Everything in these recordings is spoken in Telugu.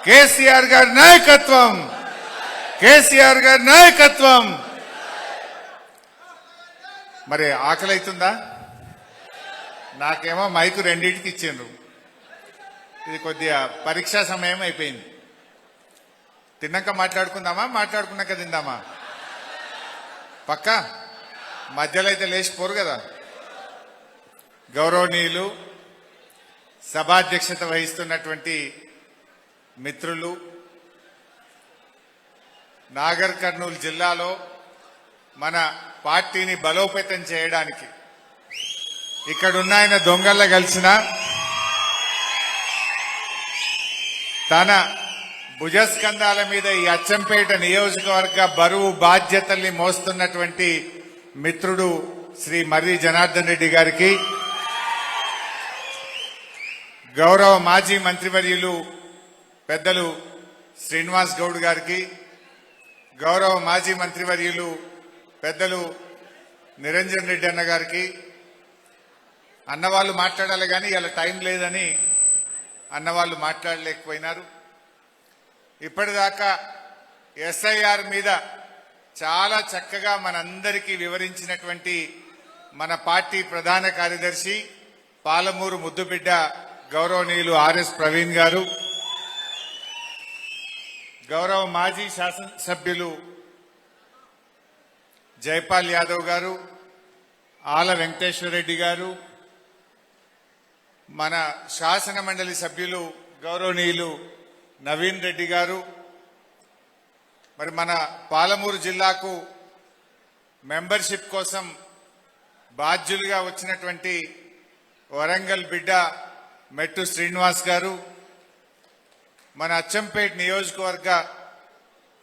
కేసీఆర్ గారి నాయకత్వం, కేసీఆర్ గారి నాయకత్వం. మరి ఆకలి అవుతుందా? నాకేమో మైకు రెండింటికి ఇచ్చిండ్రు. ఇది కొద్దిగా పరీక్షా సమయం అయిపోయింది. తిన్నాక మాట్లాడుకుందామా, మాట్లాడుకున్నాక తిందామా? పక్కా మధ్యలో అయితే లేచిపోరు కదా. గౌరవనీయులు, సభాధ్యక్షత వహిస్తున్నటువంటి మిత్రులు, నాగర్ కర్నూలు జిల్లాలో మన పార్టీని బలోపేతం చేయడానికి ఇక్కడున్న ఆయన దొంగల్ల కలిసిన తన భుజస్కంధాల మీద ఈ అచ్చంపేట నియోజకవర్గ బరువు బాధ్యతల్ని మోస్తున్నటువంటి మిత్రుడు శ్రీ మర్రి జనార్దన్ రెడ్డి గారికి, గౌరవ మాజీ మంత్రివర్యులు పెద్దలు శ్రీనివాస్ గౌడ్ గారికి, గౌరవ మాజీ మంత్రివర్యులు పెద్దలు నిరంజన్ రెడ్డి అన్న గారికి, అన్నవాళ్ళు మాట్లాడాలి కానీ ఇలా టైం లేదని అన్నవాళ్ళు మాట్లాడలేకపోయినారు. ఇప్పటిదాకా ఎస్ఐఆర్ మీద చాలా చక్కగా మనందరికీ వివరించినటువంటి మన పార్టీ ప్రధాన కార్యదర్శి పాలమూరు ముద్దుబిడ్డ గౌరవనీయులు ఆర్ఎస్ ప్రవీణ్ గారు, గౌరవ మాజీ శాసనసభ్యులు జైపాల్ యాదవ్ గారు, ఆల వెంకటేశ్వర రెడ్డి గారు, మన శాసన మండలి సభ్యులు గౌరవనీయులు నవీన్ రెడ్డి గారు, మరి మన పాలమూరు జిల్లాకు మెంబర్షిప్ కోసం బాధ్యులుగా వచ్చినటువంటి వరంగల్ బిడ్డ మెట్టు శ్రీనివాస్ గారు, మన అచ్చంపేట నియోజకవర్గ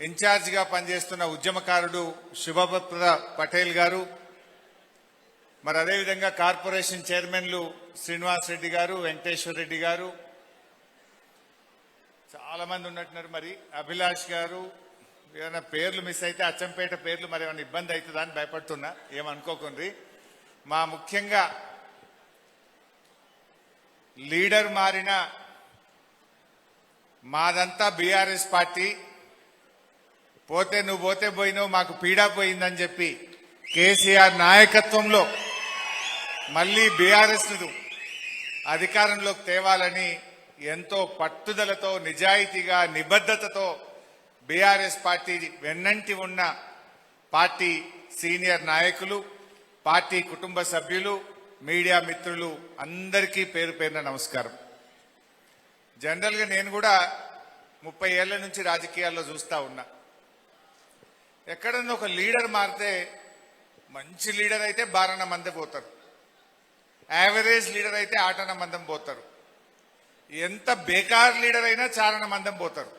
ఇన్ఛార్జిగా పనిచేస్తున్న ఉద్యమకారుడు శుభప్రద పటేల్ గారు, మరి అదేవిధంగా కార్పొరేషన్ చైర్మన్లు శ్రీనివాస్ రెడ్డి గారు, వెంకటేశ్వర రెడ్డి గారు, చాలా మంది ఉన్నట్టున్నారు. మరి అభిలాష్ గారు, ఏమైనా పేర్లు మిస్ అయితే అచ్చంపేట పేర్లు మరి ఏమైనా ఇబ్బంది అవుతుందా అని భయపడుతున్నా, ఏమనుకోకుండ్రి. మా ముఖ్యంగా లీడర్ మారిన మాదంతా బీఆర్ఎస్ పార్టీ, పోతే నువ్వు పోతే పోయినావు మాకు పీడా పోయిందని చెప్పి కేసీఆర్ నాయకత్వంలో మళ్ళీ బీఆర్ఎస్ అధికారంలోకి తేవాలని ఎంతో పట్టుదలతో, నిజాయితీగా, నిబద్ధతతో బీఆర్ఎస్ పార్టీ వెన్నంటి ఉన్న పార్టీ సీనియర్ నాయకులు, పార్టీ కుటుంబ సభ్యులు, మీడియా మిత్రులు అందరికీ పేరు పేరున నమస్కారం. జనరల్గా నేను కూడా 30 ఏళ్ల నుంచి రాజకీయాల్లో చూస్తా ఉన్నా. ఎక్కడన్నా ఒక లీడర్ మారితే, మంచి లీడర్ అయితే బారన మంది పోతారు, యావరేజ్ లీడర్ అయితే ఆటన మందం పోతారు, ఎంత బేకార్ లీడర్ అయినా చారణ మందం పోతారు.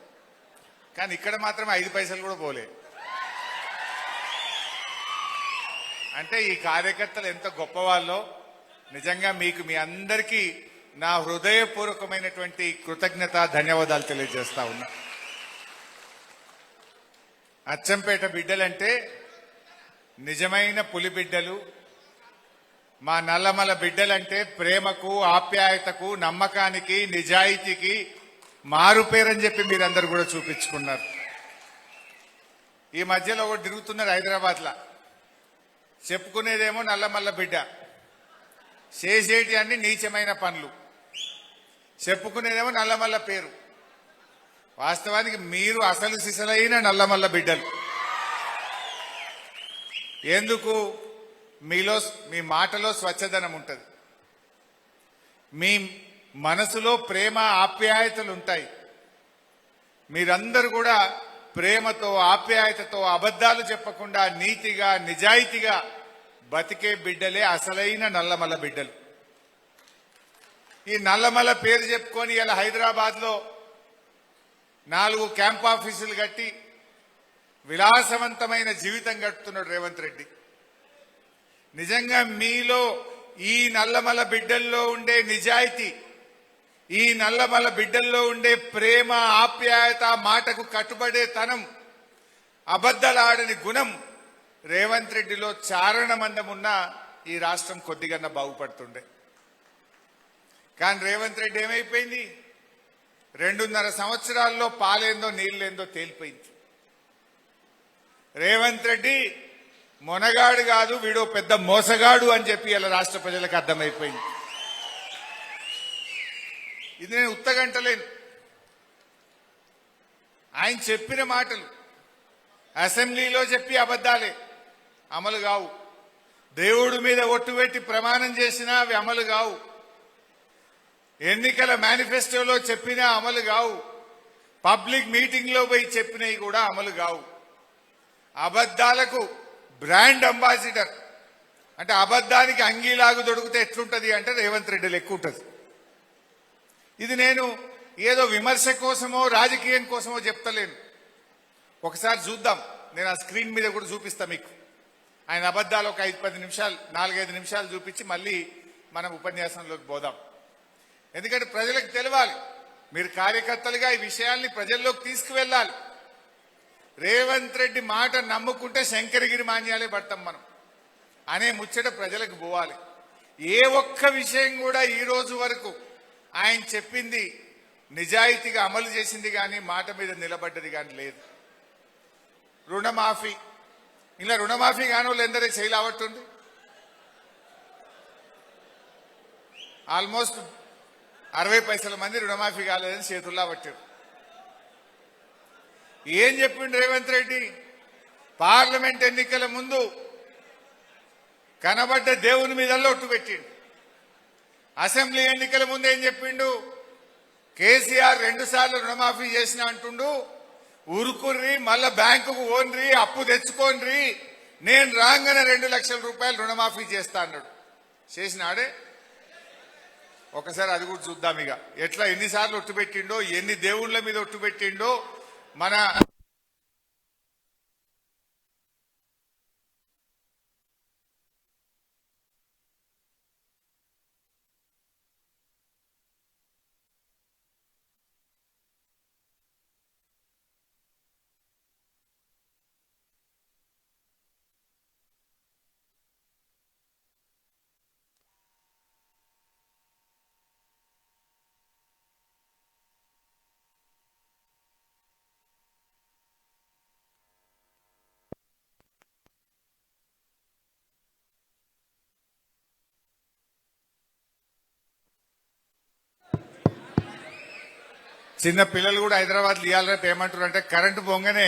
కానీ ఇక్కడ మాత్రం 5 పైసలు కూడా పోలే. అంటే ఈ కార్యకర్తలు ఎంత గొప్పవాళ్ళో నిజంగా మీకు మీ అందరికీ నా హృదయపూర్వకమైనటువంటి కృతజ్ఞత, ధన్యవాదాలు తెలియజేస్తా ఉన్నా. అచ్చంపేట బిడ్డలంటే నిజమైన పులి బిడ్డలు. మా నల్లమల బిడ్డలంటే ప్రేమకు, ఆప్యాయతకు, నమ్మకానికి, నిజాయితీకి మారుపేరని చెప్పి మీరందరూ కూడా చూపించుకున్నారు. ఈ మధ్యలో ఒకటి తిరుగుతున్నారు హైదరాబాద్లో, చెప్పుకునేదేమో నల్లమల్ల బిడ్డ, చేసేటి అన్ని నీచమైన పనులు, చెప్పుకునేదేమో నల్లమల్ల పేరు. వాస్తవానికి మీరు అసలు సిసలైన నల్లమల్ల బిడ్డలు. ఎందుకు? మీ మాటలో స్వచ్ఛదనం ఉంటుంది, మీ మనసులో ప్రేమ, ఆప్యాయతలు ఉంటాయి. మీరందరూ కూడా ప్రేమతో, ఆప్యాయతతో, అబద్ధాలు చెప్పకుండా నీతిగా, నిజాయితీగా బతికే బిడ్డలే అసలైన నల్లమల్ల బిడ్డలు. ఈ నల్లమల్ల పేరు చెప్పుకొని ఇలా హైదరాబాద్ లో 4 క్యాంప్ ఆఫీసులు కట్టి విలాసవంతమైన జీవితం గడుపుతున్నాడు రేవంత్ రెడ్డి. నిజంగా మీలో ఈ నల్లమల్ల బిడ్డల్లో ఉండే నిజాయితీ, ఈ నల్లమల్ల బిడ్డల్లో ఉండే ప్రేమ, ఆప్యాయత, మాటకు కట్టుబడే తనం, అబద్ధాలాడని గుణం రేవంత్ రెడ్డిలో చారణ మందం ఉన్నా ఈ రాష్ట్రం కొద్దిగా బాగుపడుతుండే. కానీ రేవంత్ రెడ్డి ఏమైపోయింది? 2.5 సంవత్సరాల్లో పాలేందో నీళ్ళేందో తేలిపోయింది. రేవంత్ రెడ్డి మొనగాడు కాదు, వీడో పెద్ద మోసగాడు అని చెప్పి ఇలా రాష్ట్ర ప్రజలకు అర్థమైపోయింది. ఇది నేను ఉత్తగంటలేను. ఆయన చెప్పిన మాటలు అసెంబ్లీలో చెప్పి అబద్ధాలే, అమలు కావు. దేవుడి మీద ఒట్టు పెట్టి ప్రమాణం చేసినా అవి అమలు కావు. ఎన్నికల మేనిఫెస్టోలో చెప్పినా అమలు కావు. పబ్లిక్ మీటింగ్ లో పోయి చెప్పినవి కూడా అమలు కావు. అబద్ధాలకు బ్రాండ్ అంబాసిడర్ అంటే అబద్ధానికి అంగీలాగు దొరికితే ఎట్లుంటది అంటే రేవంత్ రెడ్డి లెక్క ఉంటుంది. ఇది నేను ఏదో విమర్శ కోసమో రాజకీయం కోసమో చెప్తలేను. ఒకసారి చూద్దాం, నేను ఆ స్క్రీన్ మీద కూడా చూపిస్తా మీకు. ఆయన అబద్ధాలు ఒక 5-10 నిమిషాలు 4-5 నిమిషాలు చూపించి మళ్ళీ మనం ఉపన్యాసంలోకి పోదాం. ఎందుకంటే ప్రజలకు తెలవాలి, మీరు కార్యకర్తలుగా ఈ విషయాల్ని ప్రజల్లోకి తీసుకువెళ్ళాలి. రేవంత్ రెడ్డి మాట నమ్ముకుంటే శంకరగిరి మాన్యాలే పడతాం మనం అనే ముచ్చట ప్రజలకు పోవాలి. ఏ ఒక్క విషయం కూడా ఈ రోజు వరకు ఆయన చెప్పింది నిజాయితీగా అమలు చేసింది కానీ మాట మీద నిలబడ్డది కానీ లేదు. రుణమాఫీ, ఇలా రుణమాఫీ కాని వాళ్ళు ఎందరూ చేయలేవట్టుంది. ఆల్మోస్ట్ 60 పైసల మంది రుణమాఫీ కాలేదని చేతుల్లా పట్టారు. ఏం చెప్పిండు రేవంత్ రెడ్డి? పార్లమెంట్ ఎన్నికల ముందు కనబడ్డ దేవుని మీద ఒట్టు పెట్టిండు. అసెంబ్లీ ఎన్నికల ముందు ఏం చెప్పిండు? కేసీఆర్ 2 సార్లు రుణమాఫీ చేసిన అంటుండు. ఊరుకుర్రి, మళ్ళా బ్యాంకుకు ఓన్రి, అప్పు తెచ్చుకోన్రి, నేను రాగానే 2 లక్షల రూపాయలు రుణమాఫీ చేస్తా అన్నాడు. చేసినాడే? ఒకసారి అది కూడా చూద్దాం. ఇక ఎట్లా ఎన్నిసార్లు ఒట్టు పెట్టిండో, ఎన్ని దేవుళ్ళ మీద ఒట్టు పెట్టిండో. మన చిన్న పిల్లలు కూడా హైదరాబాద్ ఇవ్వాలి రేపు ఏమంటారు అంటే కరెంటు పోగానే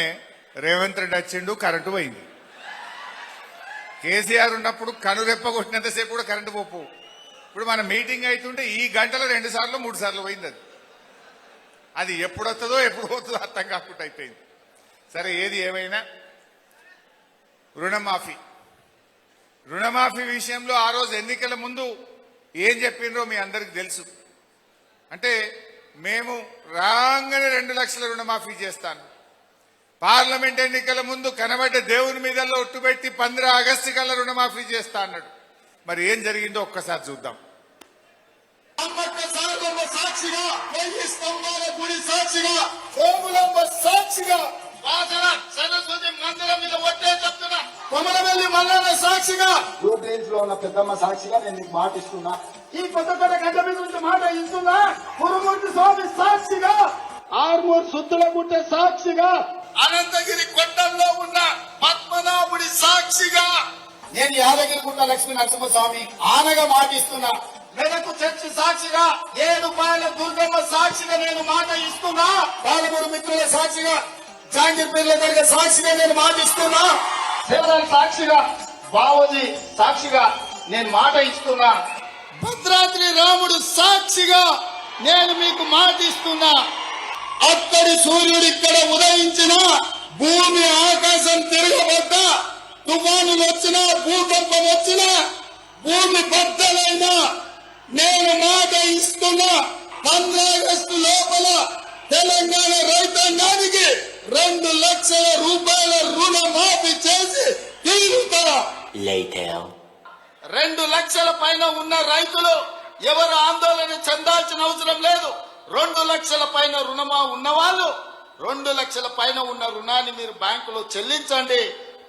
రేవంత్ రెడ్డి వచ్చిండు, కరెంటు పోయింది. కేసీఆర్ ఉన్నప్పుడు కనురెప్ప కొట్టినంతసేపు కూడా కరెంటు పోపు. ఇప్పుడు మన మీటింగ్ అవుతుంటే ఈ గంటలో 2 సార్లు 3 సార్లు పోయింది. అది ఎప్పుడు వస్తుందో ఎప్పుడు పోతుందో అర్థం కాకుండా అయిపోయింది. సరే, ఏది ఏమైనా రుణమాఫీ విషయంలో ఆ రోజు ఎన్నికల ముందు ఏం చెప్పిండ్రో మీ అందరికి తెలుసు. అంటే మేము రాగానే 2 లక్షల రుణమాఫీ చేస్తాను. పార్లమెంట్ ఎన్నికల ముందు కనబడ్డ దేవుని మీద ఒట్టు పెట్టి 15 ఆగస్టు కల్లా రుణమాఫీ చేస్తా అన్నాడు. మరి ఏం జరిగిందో ఒక్కసారి చూద్దాం. సాక్షిగా, స్తంభాల గుడి సాక్షిగా, సోములమ్మ సాక్షిగా, సరస్వతి మందిరం మీద ఒట్టే చెప్తున్నా, కొమరవెల్లి మల్లన్న సాక్షిగా, బ్లూప్రింట్స్ లో ఉన్న పెద్దమ్మ సాక్షిగా నేను నీకు మాట ఇస్తున్నా. ఈ కొత్తపేట గడ్డ మీద నుంచి మాట ఇస్తున్నా. కురుమూర్తి స్వామి సాక్షిగా, ఆర్మూర్ సుత్తులగుట్ట సాక్షిగా, అనంతగిరి కొండల్లో ఉన్న పద్మనాభుడి సాక్షిగా, నేను యాదగిరిగుట్ట లక్ష్మీ నరసింహస్వామి ఆనగా మాట ఇస్తున్నా. మెదకు చర్చి సాక్షిగా, 7 పాయల దుర్గమ్మ సాక్షిగా నేను మాట ఇస్తున్నా. పాలమూరు మిత్రుల సాక్షిగా, జాంగీర్పేర్ల దగ్గర సాక్షిగా నేను మాట ఇస్తున్నా. శివరాజ్ సాక్షిగా, బావోజీ సాక్షిగా నేను మాట ఇస్తున్నా. భద్రాద్రి రాముడు సాక్షిగా నేను మీకు మాట ఇస్తున్నా. అక్కడి సూర్యుడు ఇక్కడ ఉదయించిన, భూమి ఆకాశం తిరగబడ్డా, తుఫానులు వచ్చినా, భూకంపం వచ్చినా, భూమి బద్దలైనా నేను మాట ఇస్తున్నా. 15 ఆగస్టు లోపల తెలంగాణ రైతాంగానికి 2 లక్షల రూపాయల రుణమాఫీ చేసి తీరుతా. 2 లక్షల పైన ఉన్న రైతులు ఎవరు ఆందోళన చెందాల్సిన అవసరం లేదు. 2 లక్షల పైన రుణమా ఉన్నవాళ్ళు 2 లక్షల పైన ఉన్న రుణాన్ని మీరు బ్యాంకులో చెల్లించండి.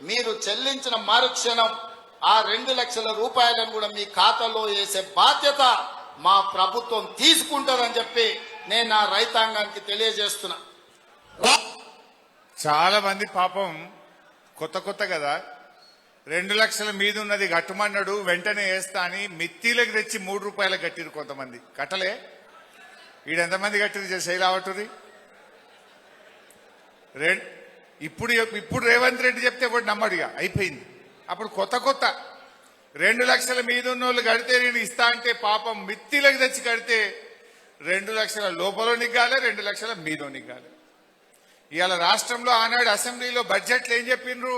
మీరు చెల్లించిన మరుక్షణం ఆ 2 లక్షల రూపాయలను కూడా మీ ఖాతాలో వేసే బాధ్యత మా ప్రభుత్వం తీసుకుంటారని చెప్పి నేను నా రైతాంగానికి తెలియజేస్తున్నా. చాలా మంది పాపం కొత్త కదా 2 లక్షల మీద ఉన్నది కట్టమన్నాడు వెంటనే వేస్తా అని మిత్తిలకు తెచ్చి 3 రూపాయలకు కట్టిరు కొంతమంది. కట్టలే ఈడెంతమంది కట్టిరు శైలావటూరి ఇప్పుడు రేవంత్ రెడ్డి చెప్తే కూడా నమ్మడుగా అయిపోయింది. అప్పుడు కొత్త 2 లక్షల మీద ఉన్న వాళ్ళు కడితే నేను ఇస్తా అంటే పాపం మిత్తిలకు తెచ్చి కడితే 2 లక్షల లోపల నిగ్గాలి 2 లక్షల మీద నిగ్గాలి. ఇవాళ రాష్ట్రంలో ఆనాడు అసెంబ్లీలో బడ్జెట్లు ఏం చెప్పిండ్రు?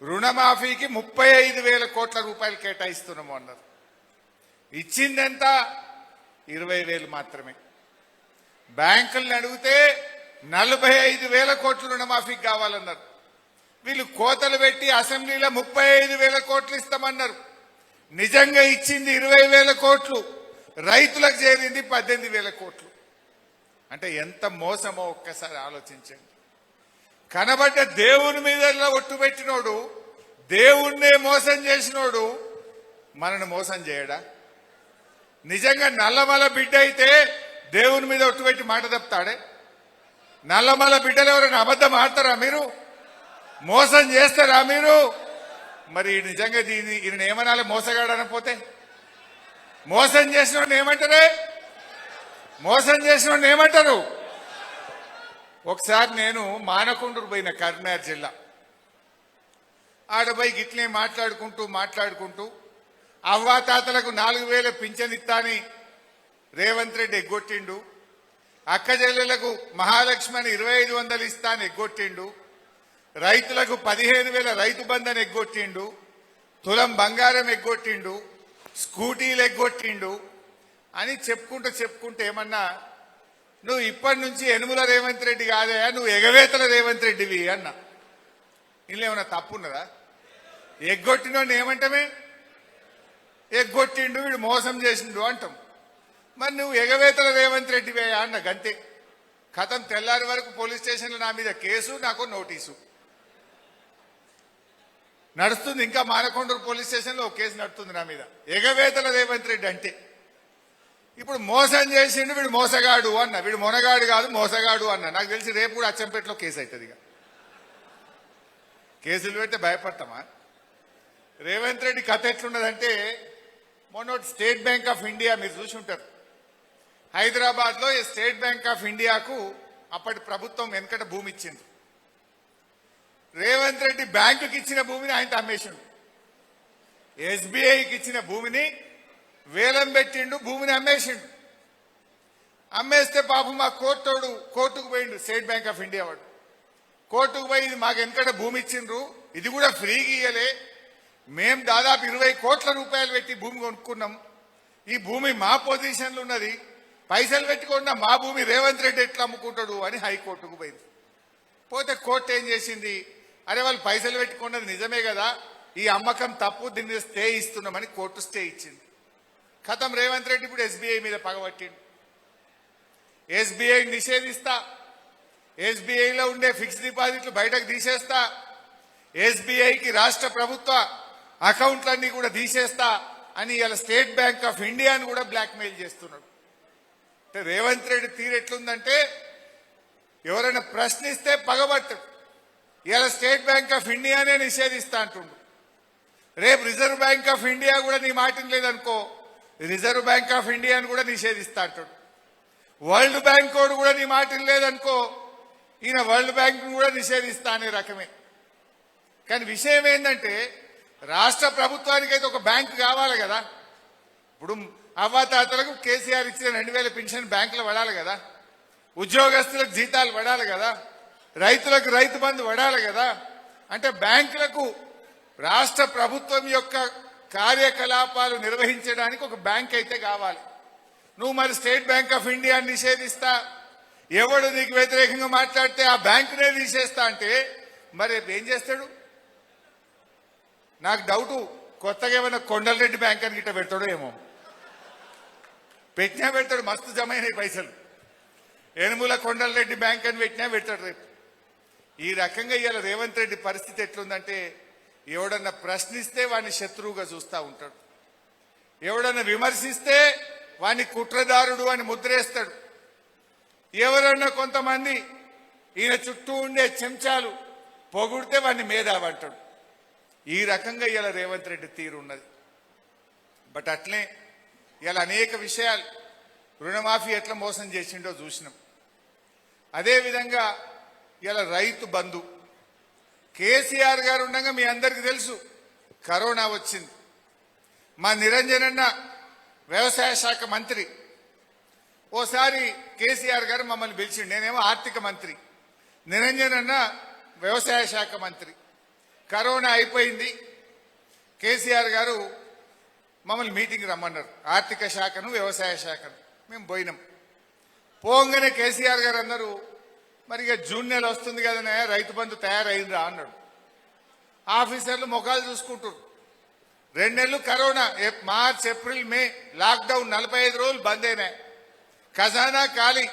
రుణమాఫీకి 35,000 కోట్ల రూపాయలు కేటాయిస్తున్నాము అన్నారు. ఇచ్చిందెంత? 20,000 మాత్రమే. బ్యాంకులను అడిగితే 45,000 కోట్లు రుణమాఫీకి కావాలన్నారు. వీళ్ళు కోతలు పెట్టి అసెంబ్లీలో 35,000 కోట్లు ఇస్తామన్నారు. నిజంగా ఇచ్చింది 20,000 కోట్లు, రైతులకు చేరింది 18,000 కోట్లు. అంటే ఎంత మోసమో ఒక్కసారి ఆలోచించండి. కనబడ్డ దేవుని మీద ఒట్టు పెట్టినోడు, దేవుణ్ణే మోసం చేసినోడు మనను మోసం చేయడా? నిజంగా నల్లమల బిడ్డ అయితే దేవుని మీద ఒట్టు పెట్టి మాట తప్పుతాడే? నల్లమల బిడ్డలు ఎవరైనా అబద్ధం ఆడతారా మీరు? మోసం చేస్తారా మీరు? మరి నిజంగా ఈయన ఏమనాలి? మోసగాడనపోతే మోసం చేసిన ఏమంటారే? మోసం చేసిన ఏమంటారు? ఒకసారి నేను మానకొండూరు పోయిన కరీంనగర్ జిల్లా. ఆడపోయి గిట్లే మాట్లాడుకుంటూ అవ్వాతాతలకు 4,000 పింఛన్ ఇస్తాని రేవంత్ రెడ్డి ఎగ్గొట్టిండు. అక్క చెల్లెలకు మహాలక్ష్మి అని 2,500 ఇస్తాను ఎగ్గొట్టిండు. రైతులకు 15,000 రైతు బంధన్ ఎగ్గొట్టిండు. తులం బంగారం ఎగ్గొట్టిండు. స్కూటీలు ఎగ్గొట్టిండు అని చెప్పుకుంటూ ఏమన్నా, నువ్వు ఇప్పటి నుంచి యనుమల రేవంత్ రెడ్డి కాదయా, నువ్వు ఎగవేతల రేవంత్ రెడ్డివి అన్నా. ఇందులో ఏమన్నా తప్పున్నదా? ఎగ్గొట్టినోడిని ఏమంటామే? ఎగ్గొట్టిండు, వీడు మోసం చేసిండు అంటాం. మరి నువ్వు ఎగవేతల రేవంత్ రెడ్డివే అన్న గంతే. కథం తెల్లారి వరకు పోలీస్ స్టేషన్లో నా మీద కేసు, నాకు నోటీసు నడుస్తుంది. ఇంకా మానకొండూరు పోలీస్ స్టేషన్లో ఒక కేసు నడుస్తుంది నా మీద, ఎగవేతల రేవంత్ రెడ్డి అంటే. ఇప్పుడు మోసం చేసిండు, వీడు మోసగాడు అన్న. వీడు మొనగాడు కాదు మోసగాడు అన్న. నాకు తెలిసి రేపు కూడా అచ్చంపేటలో కేసు అవుతుంది. ఇక కేసులు పెడితే భయపడతామా? రేవంత్ రెడ్డి కథ ఎట్లున్నదంటే, మొన్న స్టేట్ బ్యాంక్ ఆఫ్ ఇండియా మీరు చూసి ఉంటారు. హైదరాబాద్ లో స్టేట్ బ్యాంక్ ఆఫ్ ఇండియాకు అప్పటి ప్రభుత్వం వెనకట భూమి ఇచ్చింది. రేవంత్ రెడ్డి బ్యాంకుకి ఇచ్చిన భూమిని ఆయన అమ్మేసిండు. ఎస్బీఐకి ఇచ్చిన భూమిని వేలం పెట్టిండు, భూమిని అమ్మేసిండు. అమ్మేస్తే పాపం మా కోర్టుకు పోయిండు. స్టేట్ బ్యాంక్ ఆఫ్ ఇండియా వాడు కోర్టుకు పోయి, ఇది మాకు వెనకట భూమి ఇచ్చిండ్రు, ఇది కూడా ఫ్రీగా ఇయ్యలే, మేం దాదాపు 20 కోట్ల రూపాయలు పెట్టి భూమి కొనుక్కున్నాం, ఈ భూమి మా పొజిషన్లో ఉన్నది, పైసలు పెట్టుకున్న మా భూమి రేవంత్ రెడ్డి ఎట్లా అమ్ముకుంటాడు అని హైకోర్టుకు పోయింది. పోతే కోర్టు ఏం చేసింది? అరే వాళ్ళు పైసలు పెట్టుకున్నది నిజమే కదా, ఈ అమ్మకం తప్పు, దీన్ని స్టే ఇస్తున్నామని కోర్టు స్టే ఇచ్చింది. ఖతం రేవంత్ రెడ్డి ఇప్పుడు ఎస్బీఐ మీద పగబట్టిండు. ఎస్బీఐ నిషేధిస్తా, ఎస్బీఐలో ఉండే ఫిక్స్డ్ డిపాజిట్లు బయటకు తీసేస్తా, ఎస్బీఐకి రాష్ట్ర ప్రభుత్వ అకౌంట్లన్నీ కూడా తీసేస్తా అని ఇలా స్టేట్ బ్యాంక్ ఆఫ్ ఇండియాను కూడా బ్లాక్మెయిల్ చేస్తున్నాడు. అంటే రేవంత్ రెడ్డి తీరు ఎట్లుందంటే, ఎవరైనా ప్రశ్నిస్తే పగబట్టడు. ఇలా స్టేట్ బ్యాంక్ ఆఫ్ ఇండియానే నిషేధిస్తా అంటుండు. రేపు రిజర్వ్ బ్యాంక్ ఆఫ్ ఇండియా కూడా నీ మాట లేదనుకో, రిజర్వ్ బ్యాంక్ ఆఫ్ ఇండియాను కూడా నిషేధిస్తా అంటాడు. వరల్డ్ బ్యాంక్ కోడ్ కూడా నీ మాట లేదనుకో, ఈయన వరల్డ్ బ్యాంక్ కూడా నిషేధిస్తా అనే రకమే. కానీ విషయం ఏంటంటే, రాష్ట్ర ప్రభుత్వానికైతే ఒక బ్యాంకు కావాలి కదా. ఇప్పుడు అవ్వాతాతలకు కేసీఆర్ ఇచ్చిన 2,000 పెన్షన్ బ్యాంకులో పడాలి కదా, ఉద్యోగస్తులకు జీతాలు పడాలి కదా, రైతులకు రైతు బంధు పడాలి కదా. అంటే బ్యాంకులకు రాష్ట్ర ప్రభుత్వం యొక్క కార్యకలాపాలు నిర్వహించడానికి ఒక బ్యాంక్ అయితే కావాలి. నువ్వు మరి స్టేట్ బ్యాంక్ ఆఫ్ ఇండియా నిషేధిస్తా, ఎవడు నీకు వ్యతిరేకంగా మాట్లాడితే ఆ బ్యాంకునే తీసేస్తా అంటే మరి ఏం చేస్తాడు? నాకు డౌటు, కొత్తగా ఏమైనా కొండలరెడ్డి బ్యాంక్ అని గిట్ట పెడతాడో ఏమో. పెట్టినా పెడతాడు, మస్తు జమ అయినాయి పైసలు. యనుమల కొండలరెడ్డి బ్యాంక్ అని పెట్టినా పెడతాడు రేపు. ఈ రకంగా ఇవాళ రేవంత్ రెడ్డి పరిస్థితి ఎట్లుందంటే, ఎవడన్నా ప్రశ్నిస్తే వాడిని శత్రువుగా చూస్తూ ఉంటాడు, ఎవడన్నా విమర్శిస్తే వాడిని కుట్రదారుడు అని ముద్రేస్తాడు. ఎవరన్నా కొంతమంది ఈయన చుట్టూ ఉండే చెంచాలు పొగుడితే వాడిని మేధావంటాడు. ఈ రకంగా ఇలా రేవంత్ రెడ్డి తీరు ఉన్నది. బట్ అట్లే ఇలా అనేక విషయాలు రుణమాఫీ ఎట్లా మోసం చేసిండో చూసినాం. అదేవిధంగా ఇలా రైతు బంధు కేసీఆర్ గారు ఉండగా మీ అందరికీ తెలుసు కరోనా వచ్చింది. మా నిరంజన్ అన్న వ్యవసాయ శాఖ మంత్రి, ఓసారి కేసీఆర్ గారు మమ్మల్ని పిలిచిండు. నేనేమో ఆర్థిక మంత్రి, నిరంజన్ అన్న వ్యవసాయ శాఖ మంత్రి. కరోనా అయిపోయింది, కేసీఆర్ గారు మమ్మల్ని మీటింగ్ రమ్మన్నారు, ఆర్థిక శాఖను వ్యవసాయ శాఖను. మేము పోయినాం. పోగానే కేసీఆర్ గారు అన్నారు, మరి ఇక జూన్ నెల వస్తుంది కదనే, రైతు బంధు తయారైందా అన్నాడు. ఆఫీసర్లు ముఖాలు చూసుకుంటారు. 2 నెలలు corona, March April May lockdown, 45 రోజులు బంద్ అయినాయి. ఖజానా ఖాళీ,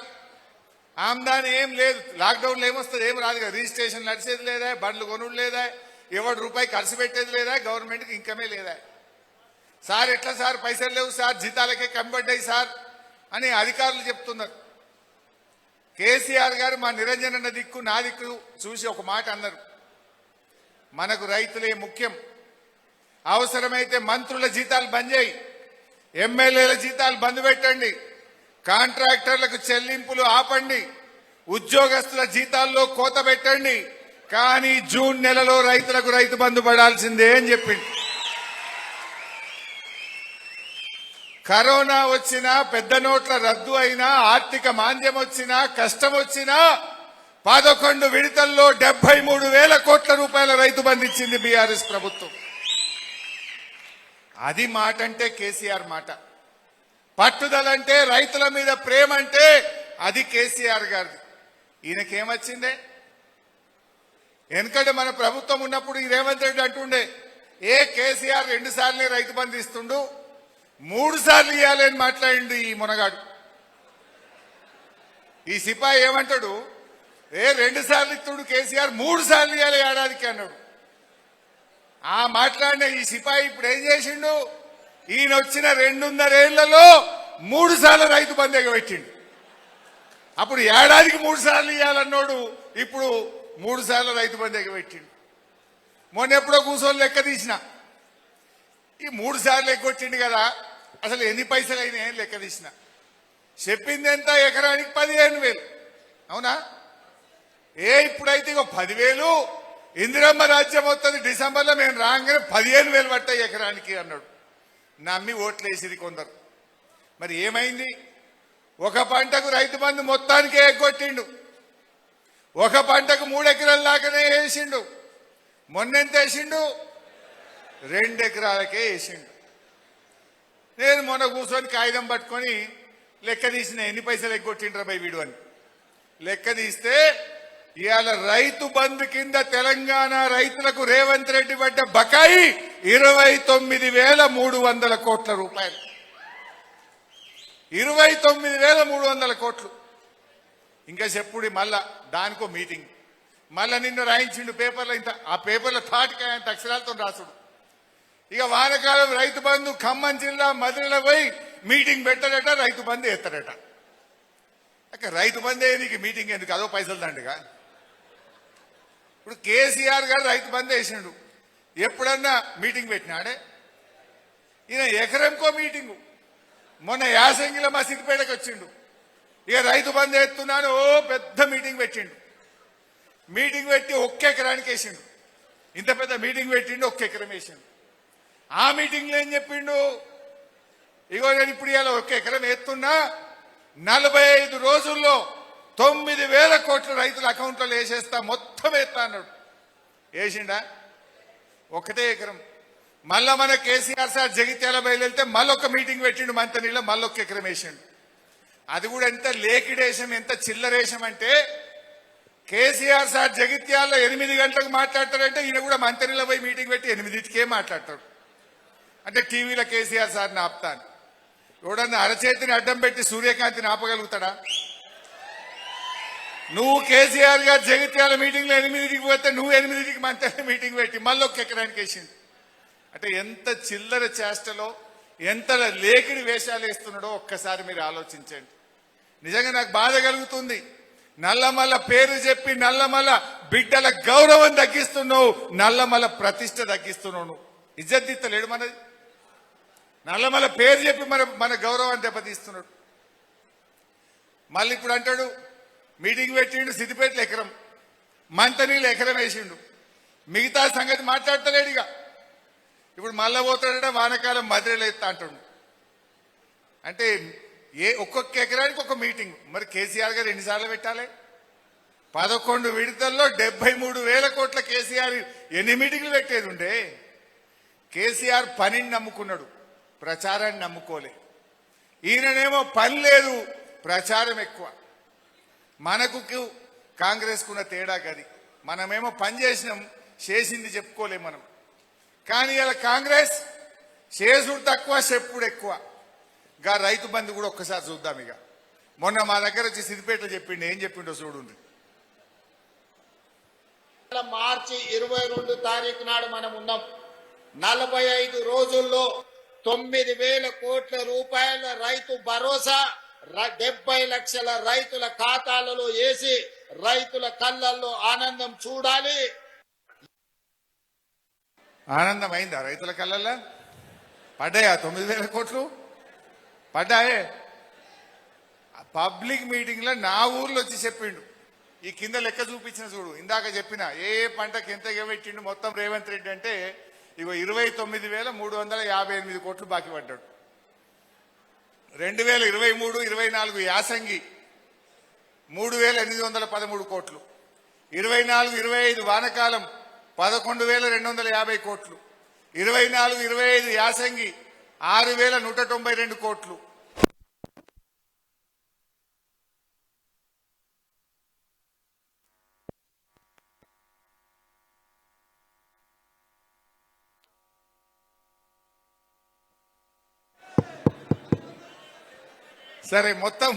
ఆమ్దాని ఏం లేదు. లాక్డౌన్లో ఏమొస్తుంది, ఏం రాదు కదా. రిజిస్ట్రేషన్ నడిచేది లేదా, బండ్లు కొనుడు లేదా, ఎవడు రూపాయి ఖర్చు పెట్టేది లేదా, గవర్నమెంట్కి ఇంకమే లేదా. సార్ ఎట్లా సార్, పైసలు లేవు సార్, జీతాలకే కనబడ్డాయి సార్ అని అధికారులు చెప్తున్నారు. కేసీఆర్ గారు మా నిరంజన్ అన్న దిక్కు నా దిక్కు చూసి ఒక మాట అన్నారు, మనకు రైతులే ముఖ్యం, అవసరమైతే మంత్రుల జీతాలు బంద్ చేయి, ఎమ్మెల్యేల జీతాలు బంద్ పెట్టండి, కాంట్రాక్టర్లకు చెల్లింపులు ఆపండి, ఉద్యోగస్తుల జీతాల్లో కోత పెట్టండి, కానీ జూన్ నెలలో రైతులకు రైతు బంధు పడాల్సిందే అని చెప్పింది. కరోనా వచ్చినా, పెద్ద నోట్ల రద్దు అయినా, ఆర్థిక మాంద్యం వచ్చినా, కష్టం వచ్చినా 11 విడతల్లో 73,000 కోట్ల రూపాయల రైతు బంధు ఇచ్చింది బీఆర్ఎస్ ప్రభుత్వం. అది మాట అంటే కేసీఆర్ మాట. పట్టుదలంటే, రైతుల మీద ప్రేమ అంటే అది కేసీఆర్ గారిది. ఈయనకేమొచ్చిందే? ఎందుకంటే మన ప్రభుత్వం ఉన్నప్పుడు ఈ రేవంత్ రెడ్డి అంటుండే, కేసీఆర్ 2 సార్లే రైతు బంధు ఇస్తుండు, 3 సార్లు ఇవ్వాలని మాట్లాడిండు ఈ మునగాడు. ఈ సిపాయి ఏమంటాడు, 2 సార్లు ఇస్తుండు కేసీఆర్, 3 సార్లు ఇవ్వాలి ఏడాదికి అన్నాడు. ఆ మాట్లాడిన ఈ సిపాయి ఇప్పుడు ఏం చేసిండు, ఈయన వచ్చిన 2.5 ఏళ్లలో 3 సార్లు రైతు బంధు ఎగబెట్టిండు. అప్పుడు ఏడాదికి 3 సార్లు ఇవ్వాలన్నాడు, ఇప్పుడు 3 సార్లు రైతు బంధు ఎగబెట్టిండు. మొన్న ఎప్పుడో కూర్చొని లెక్క తీసిన, ఈ 3 సార్లు ఎగ్గొట్టిండు కదా, అసలు ఎన్ని పైసలు అయినాయని లెక్క తీసిన. చెప్పింది ఎంత, ఎకరానికి 15,000. అవునా? ఇప్పుడైతే ఇక 10,000 ఇందిరమ్మ రాజ్యం వస్తుంది, డిసెంబర్లో మేము రాగానే 15,000 పట్టాయి ఎకరానికి అన్నాడు. నమ్మి ఓట్లు వేసిరి కొందరు. మరి ఏమైంది? ఒక పంటకు రైతు బంధు మొత్తానికే ఎగ్గొట్టిండు, ఒక పంటకు 3 ఎకరాల దాకానే వేసిండు. మొన్నెంత వేసిండు? 2 ఎకరాలకే వేసిండు. నేను మొన్న కూర్చొని కాగితం పట్టుకొని లెక్క తీసిన, ఎన్ని పైసలు ఎగ్గొట్టిండ్రా బై వీడు అని. లెక్క తీస్తే ఇవాళ రైతు బంధు కింద తెలంగాణ రైతులకు రేవంత్ రెడ్డి పడ్డ బకాయి 29,300 కోట్ల రూపాయలు. 29,300 కోట్లు. ఇంకా చెప్పుడు మళ్ళా దానికో మీటింగ్, మళ్ళా నిన్న రాయించిండు పేపర్లో. ఇంత ఆ పేపర్లో తాటికి ఆయన అక్షరాలతో రాసుడు. ఇక వానకాలం రైతు బంధు ఖమ్మం జిల్లా మధురలో పోయి మీటింగ్ పెట్టాడట, రైతు బంధు ఎత్తాడట. రైతు బంధే నీకు మీటింగ్ ఎందుకు, అదో పైసలు దండగా. ఇప్పుడు కేసీఆర్ గారు రైతు బంధు వేసిండు, ఎప్పుడన్నా మీటింగ్ పెట్టినాడే. ఈయన ఎకరంకో మీటింగు. మొన్న యాసంగిలో మా సిద్దిపేటకు వచ్చిండు, ఇక రైతు బంధు ఎత్తున్నాను, పెద్ద మీటింగ్ పెట్టిండు. మీటింగ్ పెట్టి 1 ఎకరానికి వేసిండు. ఇంత పెద్ద మీటింగ్ పెట్టిండు, 1 ఎకరం వేసిండు. ఆ మీటింగ్లో ఏం చెప్పిండు, ఇగో నేను ఇప్పుడు ఇలా 1 ఎకరం ఎత్తున్నా, 45 రోజుల్లో 9,000 కోట్ల రైతుల అకౌంట్లో వేసేస్తా, మొత్తం ఎత్తా అన్నాడు. వేసిండా? 1 ఎకరం. మళ్ళా మన కేసీఆర్ సార్ జగిత్యాల బయలుదేరితే మళ్ళొక మీటింగ్ పెట్టిండు మంతనీలో, మళ్ళీ 1 ఎకరం వేసిండు. అది కూడా ఎంత లేకిడేశం, ఎంత చిల్లరేశం అంటే, కేసీఆర్ సార్ జగిత్యాలలో 8 గంటలకు మాట్లాడతాడంటే ఈయన కూడా మంతనీలో పోయి మీటింగ్ పెట్టి 8కే మాట్లాడతాడు. అంటే టీవీలో కేసీఆర్ సార్ని ఆపుతాను. ఎవడన్నా అరచేతిని అడ్డం పెట్టి సూర్యకాంతిని ఆపగలుగుతాడా? నువ్వు కేసీఆర్ గారు జగిత్యాల మీటింగ్లో 8కి పోతే నువ్వు 8కి మంత్రి మీటింగ్ పెట్టి మళ్ళీ 1 ఎకరానికి వేసింది. అంటే ఎంత చిల్లర చేష్టలో, ఎంత లేకిడి వేషాలు వేస్తున్నాడో ఒక్కసారి మీరు ఆలోచించండి. నిజంగా నాకు బాధ కలుగుతుంది. నల్లమల్ల పేరు చెప్పి నల్లమల్ల బిడ్డల గౌరవం తగ్గిస్తున్నావు, నల్లమల్ల ప్రతిష్ట తగ్గిస్తున్నావు. నువ్వు ఇజ్జత్ తీస్తలేడు మనది. నల్లమల్ల పేరు చెప్పి మన గౌరవాన్ని దెబ్బతీస్తున్నాడు. మళ్ళీ ఇప్పుడు అంటాడు మీటింగ్ పెట్టిండు సిద్దిపేటలో ఎకరం, మంతనీళ్ళు ఎకరం వేసిండు, మిగతా సంగతి మాట్లాడతలేడుగా. ఇప్పుడు మళ్ళా పోతాడట వానకాలం మధ్యలో ఎత్తా అంటాడు. అంటే ఒక్కొక్క ఎకరానికి ఒక మీటింగ్. మరి కేసీఆర్ గారు ఎన్నిసార్లు పెట్టాలి? 11 విడతల్లో 73,000 కోట్ల కేసీఆర్ ఎన్ని మీటింగ్లు పెట్టేది ఉండే? కేసీఆర్ పనిని నమ్ముకున్నాడు, ప్రచారాన్ని నమ్ముకోలే. ఈయననేమో పని లేదు, ప్రచారం ఎక్కువ. మనకు కాంగ్రెస్ కున్న తేడా గది. మనమేమో పని చేసినాం, చేసింది చెప్పుకోలేం మనం. కానీ ఇలా కాంగ్రెస్ చేసుడు తక్కువ, చెప్పుడు ఎక్కువ. గా రైతు బంధు కూడా ఒక్కసారి చూద్దాం. ఇక మొన్న మా దగ్గర వచ్చి సిద్దిపేటలో చెప్పిండు, ఏం చెప్పిండో చూడండి. మార్చి 22 తారీఖు నాడు మనం ఉన్నాం. 45 రోజుల్లో 9,000 కోట్ల రూపాయల రైతు భరోసా 70 లక్షల రైతుల ఖాతాలలో వేసి రైతుల కళ్ళల్లో ఆనందం చూడాలి. ఆనందం అయిందా రైతుల కళ్ళల్లో? పడ్డాయా 9,000 కోట్లు? పడ్డాయే. పబ్లిక్ మీటింగ్ లో నా ఊర్లో వచ్చి చెప్పిండు. ఈ కింద లెక్క చూపించిన చూడు, ఇందాక చెప్పిన ఏ పంటకి ఎంత పెట్టిండు మొత్తం రేవంత్ రెడ్డి అంటే ఇగో 29,358 కోట్లు బాకీ పడ్డాడు. 2023-24 యాసంగి 3,813 కోట్లు, 24-25 వానకాలం 11,250 కోట్లు, 24-25 యాసంగి 6,192 కోట్లు. సరే మొత్తం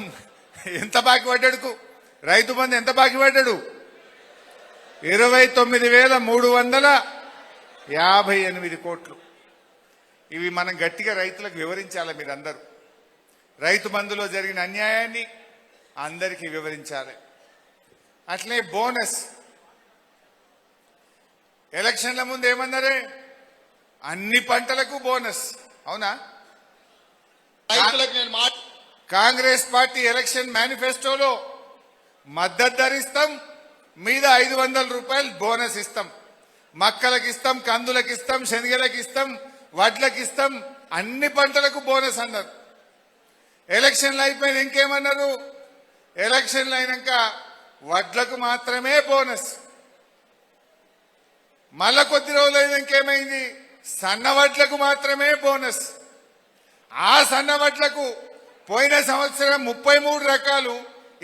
ఎంత బాకీ పడ్డాడుకు? రైతు బంధు ఎంత బాకీ పడ్డాడు? 29,358 కోట్లు. ఇవి మనం గట్టిగా రైతులకు వివరించాలి. మీరందరూ రైతు బంధులో జరిగిన అన్యాయాన్ని అందరికీ వివరించాలి. అట్లే బోనస్ ఎలక్షన్ల ముందు ఏమన్నారే? అన్ని పంటలకు బోనస్. అవునా? రైతులకు నేను కాంగ్రెస్ పార్టీ ఎలక్షన్ మేనిఫెస్టోలో మద్దతు ధర ఇస్తాం, మీద 500 రూపాయలు బోనస్ ఇస్తాం, మక్కలకు ఇస్తాం, కందులకు ఇస్తాం, శనగలకు ఇస్తాం, వడ్లకు ఇస్తాం, అన్ని పంటలకు బోనస్ అన్నారు. ఎలక్షన్లు అయిపోయిన ఇంకేమన్నారు? ఎలక్షన్లు అయినాక వడ్లకు మాత్రమే బోనస్. మళ్ళా కొద్ది రోజులు అయినా ఇంకేమైంది? సన్న వడ్లకు మాత్రమే బోనస్. ఆ సన్న వడ్లకు పోయిన సంవత్సరం 33 రకాలు,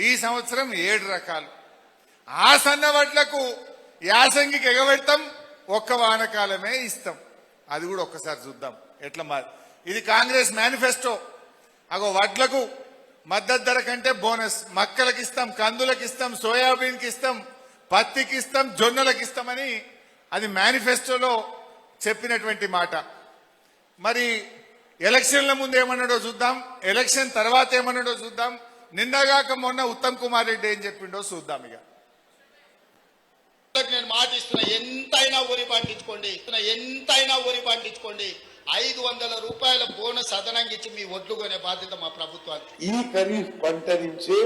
ఈ సంవత్సరం 7 రకాలు. ఆ సన్న వడ్లకు యాసంగికి ఎగబెడతాం, ఒక్క వానకాలమే ఇస్తాం. అది కూడా ఒక్కసారి చూద్దాం ఎట్లా మారి. ఇది కాంగ్రెస్ మేనిఫెస్టో. అగో వడ్లకు మద్దతు ధర కంటే బోనస్, మక్కలకు ఇస్తాం, కందులకు ఇస్తాం, సోయాబీన్కి ఇస్తాం, పత్తికి ఇస్తాం, జొన్నలకు ఇస్తామని అది మేనిఫెస్టోలో చెప్పినటువంటి మాట. మరి ఎలక్షన్ల ముందు ఏమన్నాడో చూద్దాం, ఎలక్షన్ తర్వాత ఏమన్నాడో చూద్దాం. నిన్నగాక మొన్న ఉత్తమ్ కుమార్ రెడ్డి ఏం చెప్పిండో చూద్దాం. ఇక నేను మాటిస్తున్నా, ఎంతైనా ఊరి పండించుకోండి 500 రూపాయల బోనస్ అదనంగా ఇచ్చి మీ ఒడ్లు కొనే బాధ్యత మా ప్రభుత్వానికి. ఈ ఖరీఫ్ పంట నుంచే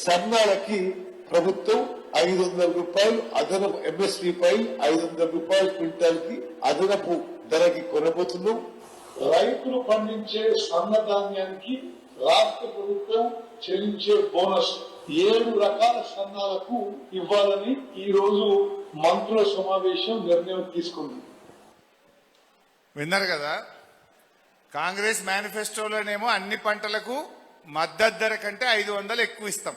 సన్నాలకి ప్రభుత్వం 500 రూపాయలు అదనపు ఎంఎస్పీ పై 500 రూపాయలు క్వింటాల్ కి అదనపు ధరకి కొనబోతున్నాం. రైతులు పండించే సన్నధాన్యానికి రాష్ట్ర ప్రభుత్వం చెల్లించే బోనస్ 7 రకాల సన్నాలకు ఇవ్వాలని ఈ రోజు మంత్రుల సమావేశం నిర్ణయం తీసుకుంది. విన్నారు కదా? కాంగ్రెస్ మేనిఫెస్టోలోనేమో అన్ని పంటలకు మద్దతు ధర కంటే 500 ఎక్కువ ఇస్తాం.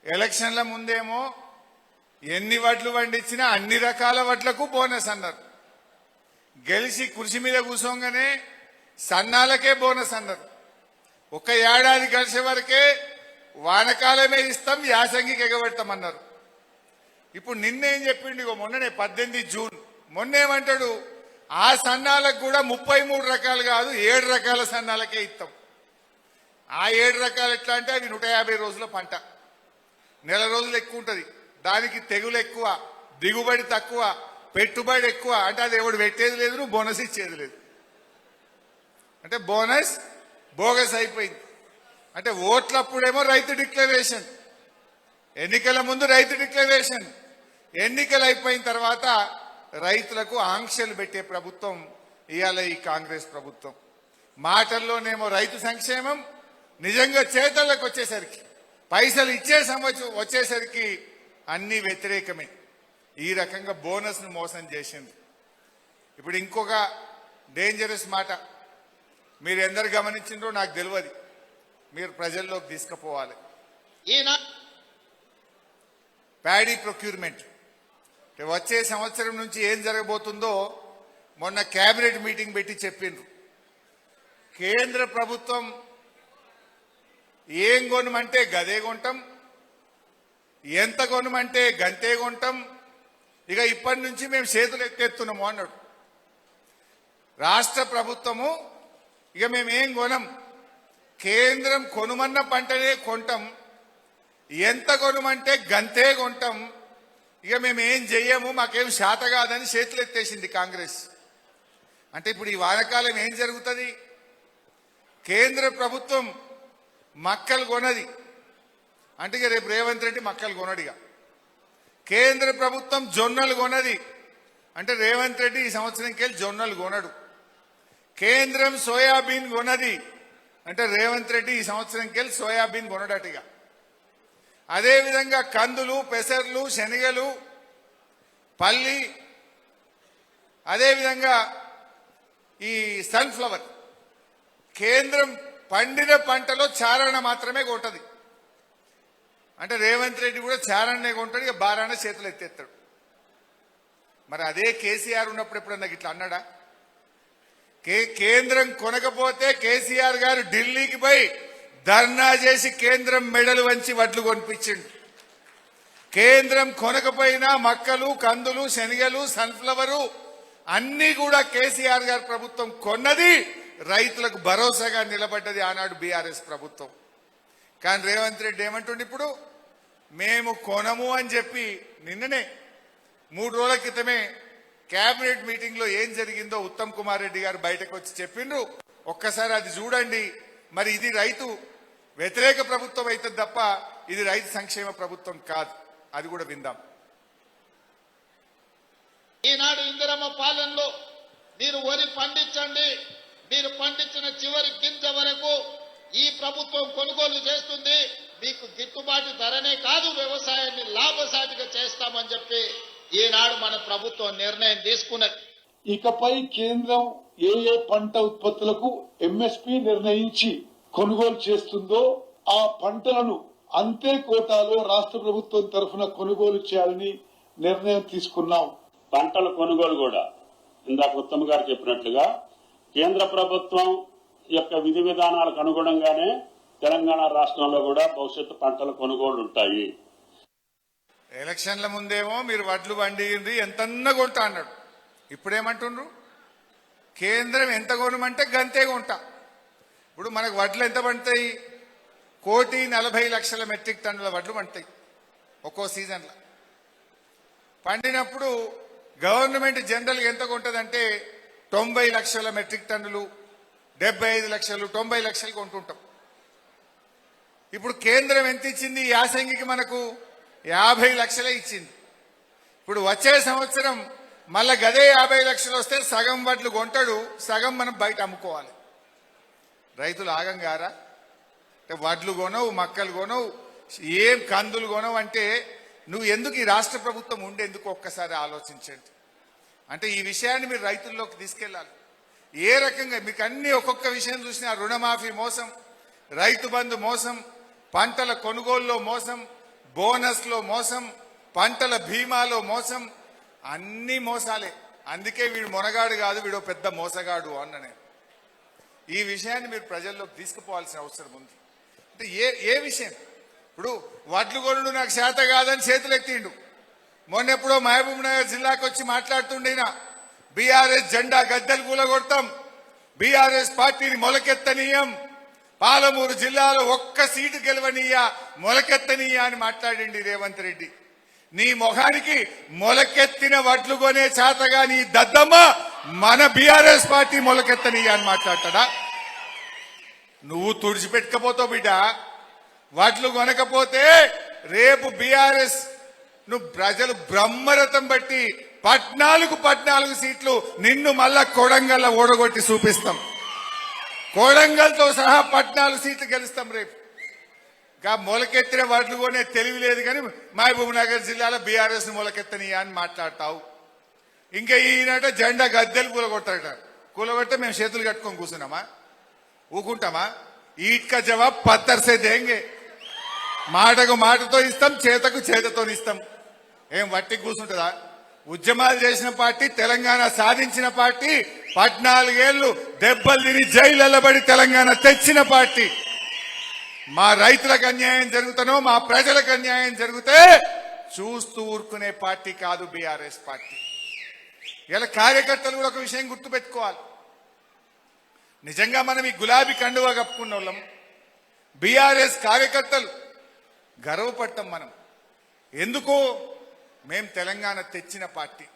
ఎలక్షన్ల ముందేమో ఎన్ని వడ్లు పండించినా అన్ని రకాల వడ్లకు బోనస్ అన్నారు. గెలిచి కుర్చీ మీద కూర్చోగానే సన్నాలకే బోనస్ అన్నారు. ఒక ఏడాది కలిసే వరకే వానకాలమే ఇస్తాం, యాసంగికి ఎగబెడతామన్నారు. ఇప్పుడు నిన్నేం చెప్పిండు? ఇగో మొన్ననే 18 జూన్ మొన్నేమంటాడు? ఆ సన్నాలకు కూడా 33 రకాలు కాదు 7 రకాల సన్నాలకే ఇస్తాం. ఆ 7 రకాలు ఎట్లా అంటే అవి 150 రోజుల పంట, నెల రోజులు ఎక్కువ ఉంటుంది, దానికి తెగులు ఎక్కువ, దిగుబడి తక్కువ, పెట్టుబడి ఎక్కువ. అంటే అది ఎవడు పెట్టేది లేదు, నువ్వు బోనస్ ఇచ్చేది లేదు. అంటే బోనస్ బోగస్ అయిపోయింది. అంటే ఓట్లప్పుడేమో రైతు డిక్లరేషన్, ఎన్నికల ముందు రైతు డిక్లరేషన్, ఎన్నికలు అయిపోయిన తర్వాత రైతులకు ఆంక్షలు పెట్టే ప్రభుత్వం ఇవాళ ఈ కాంగ్రెస్ ప్రభుత్వం. మాటల్లోనేమో రైతు సంక్షేమం, నిజంగా చేతల్లోకి వచ్చేసరికి, పైసలు ఇచ్చే వచ్చేసరికి అన్ని వ్యతిరేకమే. ఈ రకంగా బోనస్ ను మోసం చేసింది. ఇప్పుడు ఇంకొక డేంజరస్ మాట మీరు ఎందరు గమనించిండ్రో నాకు తెలియదు, మీరు ప్రజల్లోకి తీసుకుపోవాలి. ఈయన ప్యాడీ ప్రొక్యూర్మెంట్ వచ్చే సంవత్సరం నుంచి ఏం జరగబోతుందో మొన్న కేబినెట్ మీటింగ్ పెట్టి చెప్పిండ్రు. కేంద్ర ప్రభుత్వం ఏం కొనమంటే గదే కొంటాం, ఎంత కొనమంటే గంతే కొంటాం, ఇక ఇప్పటి నుంచి మేము చేతులు ఎత్తేస్తున్నాము అన్నాడు. రాష్ట్ర ప్రభుత్వము ఇక మేమేం కొనం, కేంద్రం కొనుమన్న పంటనే కొంటాం, ఎంత కొనమంటే గంతే కొంటాం, ఇక మేమేం చెయ్యము, మాకేం శాత కాదని చేతులు ఎత్తేసింది కాంగ్రెస్. అంటే ఇప్పుడు ఈ వానకాలం ఏం జరుగుతుంది? కేంద్ర ప్రభుత్వం మక్కలు కొనది అంటే ఇక రేపు రేవంత్ రెడ్డి మక్కలు కొనడిగా. కేంద్ర ప్రభుత్వం జొన్నలు కొనది అంటే రేవంత్ రెడ్డి ఈ సంవత్సరంకి వెళ్ళి జొన్నలు కొనడు. కేంద్రం సోయాబీన్ కొనది అంటే రేవంత్ రెడ్డి ఈ సంవత్సరంకి వెళ్ళి సోయాబీన్ కొనడటిగా. అదేవిధంగా కందులు, పెసర్లు, శనగలు, పల్లి, అదేవిధంగా ఈ సన్ఫ్లవర్, కేంద్రం పండిన పంటలో చారణ మాత్రమే కొంటది. అంటే రేవంత్ రెడ్డి కూడా చారణనే కొంటాడు, ఇక బారాన చేతులు ఎత్తేస్తాడు. మరి అదే కేసీఆర్ ఉన్నప్పుడు ఎప్పుడన్నా ఇట్లా అన్నాడా? కేంద్రం కొనకపోతే కేసీఆర్ గారు ఢిల్లీకి పోయి ధర్నా చేసి కేంద్రం మెడలు వంచి వడ్లు కొనిపించిండు. కేంద్రం కొనకపోయినా మక్కలు, కందులు, శనగలు, సన్ఫ్లవరు అన్ని కూడా కేసీఆర్ గారి ప్రభుత్వం కొన్నది, రైతులకు భరోసాగా నిలబడ్డది ఆనాడు బీఆర్ఎస్ ప్రభుత్వం. కానీ రేవంత్ రెడ్డి ఏమంటుండే ఇప్పుడు, మేము కొనము అని చెప్పి నిన్ననే 3 రోజుల క్రితమే కేబినెట్ మీటింగ్ లో ఏం జరిగిందో ఉత్తమ్ కుమార్ రెడ్డి గారు బయటకు వచ్చి చెప్పిండ్రు. ఒక్కసారి అది చూడండి. మరి ఇది రైతు వ్యతిరేక ప్రభుత్వం అవుతుంది తప్ప ఇది రైతు సంక్షేమ ప్రభుత్వం కాదు. అది కూడా విందాం. ఈనాడు ఇందిరమ్మ పాలనలో మీరు వరి పండించండి, మీరు పండించిన చివరి గింజ వరకు ఈ ప్రభుత్వం కొనుగోలు చేస్తుంది, మీకు గిట్టుబాటు ధరనే కాదు వ్యవసాయాన్ని లాభసాటిగా చేస్తామని చెప్పి ఈనాడు మన ప్రభుత్వం నిర్ణయం తీసుకున్నది. ఇకపై కేంద్రం ఏ ఏ పంట ఉత్పత్తులకు ఎంఎస్పీ నిర్ణయించి కొనుగోలు చేస్తుందో ఆ పంటలను అంతే కోటాలో రాష్ట్ర ప్రభుత్వం తరఫున కొనుగోలు చేయాలని నిర్ణయం తీసుకున్నాం. పంటల కొనుగోలు కూడా ఇందాక ఉత్తమ్ గారు చెప్పినట్లుగా కేంద్ర ప్రభుత్వం యొక్క విధి విధానాలకు అనుగుణంగానే తెలంగాణ రాష్ట్రంలో కూడా భవిష్యత్తు పంటల కొనుగోలు ఉంటాయి. ఎలక్షన్ల ముందేమో మీరు వడ్లు పండింది ఎంతన్నా కొంటా అన్నాడు. ఇప్పుడేమంటుండ్రు? కేంద్రం ఎంత కొనమంటే గంతే కొంటా. ఇప్పుడు మనకు వడ్లు ఎంత పండుతాయి? 1,40,00,000 మెట్రిక్ టన్నుల వడ్లు పండుతాయి ఒక్కో సీజన్లో. పండినప్పుడు గవర్నమెంట్ జనరల్గా ఎంత కొంటదంటే 90 లక్షల మెట్రిక్ టన్నులు, 75 లక్షలు, 90 లక్షలు కొంటుంటాం. ఇప్పుడు కేంద్రం ఎంత ఇచ్చింది? యాసంగికి మనకు 50 లక్షలే ఇచ్చింది. ఇప్పుడు వచ్చే సంవత్సరం మళ్ళా గదే 50 లక్షలు వస్తే సగం వడ్లు కొంటాడు, సగం మనం బయట అమ్ముకోవాలి. రైతులు ఆగంగారా? వడ్లు కొనవు, మక్కలు కొనవు, ఏం కందులు కొనవు అంటే నువ్వు ఎందుకు ఈ రాష్ట్ర ప్రభుత్వం ఉండేందుకు ఒక్కసారి ఆలోచించండి. అంటే ఈ విషయాన్ని మీరు రైతుల్లోకి తీసుకెళ్లాలి. ఏ రకంగా మీకు అన్ని ఒక్కొక్క విషయం చూసినా రుణమాఫీ మోసం, రైతు బంధు మోసం, పంటల కొనుగోలులో మోసం, బోనస్లో మోసం, పంటల బీమాలో మోసం, అన్ని మోసాలే. అందుకే వీడు మొనగాడు కాదు, వీడు పెద్ద మోసగాడు అన్ననే. ఈ విషయాన్ని మీరు ప్రజల్లోకి తీసుకుపోవాల్సిన అవసరం ఉంది. అంటే ఏ విషయం? ఇప్పుడు వడ్లు కొనుడు నాకు చేత కాదని చేతులు ఎత్తిండు. మొన్నెప్పుడో మహబూబ్ నగర్ జిల్లాకు వచ్చి మాట్లాడుతుండేనా, బీఆర్ఎస్ జెండా గద్దెలు కూలగొడతాం, బీఆర్ఎస్ పార్టీని మొలకెత్తనీయం, పాలమూరు జిల్లాలో ఒక్క సీటు గెలవనీయా మొలకెత్తనీయా అని మాట్లాడింది రేవంత్ రెడ్డి. నీ మొఖానికి మొలకెత్తిన వడ్లు కొనే చేతగా నీ దద్దమ్మ మన బీఆర్ఎస్ పార్టీ మొలకెత్తనీయా అని మాట్లాడతాడా? నువ్వు తుడిచిపెట్టకపోతావు బిడ్డ. వడ్లు కొనకపోతే రేపు బీఆర్ఎస్ నువ్వు ప్రజలు బ్రహ్మరథం బట్టి 14 సీట్లు నిన్ను మళ్ళా కొడంగల్ ఓడగొట్టి చూపిస్తాం. కొడంగల్తో సహా 14 సీట్లు గెలుస్తాం రేపు. ఇంకా మొలకెత్తిన వడ్లు కొనే తెలివి లేదు కానీ మహబూబ్ నగర్ జిల్లాలో బీఆర్ఎస్ మొలకెత్తనీయా అని మాట్లాడతావు. ఇంకా ఈయనట జెండా గద్దెలు కూలగొట్టారట. కూలగొడితే మేము చేతులు కట్టుకొని కూర్చున్నామా? ఊకుంటామా? ఈట్కా జవాబ్ పత్తర్ సే దేంగే. మాటకు మాటతో ఇస్తాం, చేతకు చేతతో ఇస్తాం. ఏం వట్టి కూర్చుంటుందా? ఉద్యమాలు చేసిన పార్టీ, తెలంగాణ సాధించిన పార్టీ, 14 ఏళ్లు దెబ్బలు తిని జైలు పడి తెలంగాణ తెచ్చిన పార్టీ. మా రైతులకు అన్యాయం జరుగుతానో, మా ప్రజలకు అన్యాయం జరిగితే చూస్తూ ఊరుకునే పార్టీ కాదు బీఆర్ఎస్ పార్టీ. ఇలా కార్యకర్తలు కూడా ఒక విషయం గుర్తుపెట్టుకోవాలి. నిజంగా మనం ఈ గులాబీ కండువా కప్పుకున్న వాళ్ళం బీఆర్ఎస్ కార్యకర్తలు గర్వపడతాం మనం. ఎందుకు? మేం తెలంగాణ తెచ్చిన పార్టీ.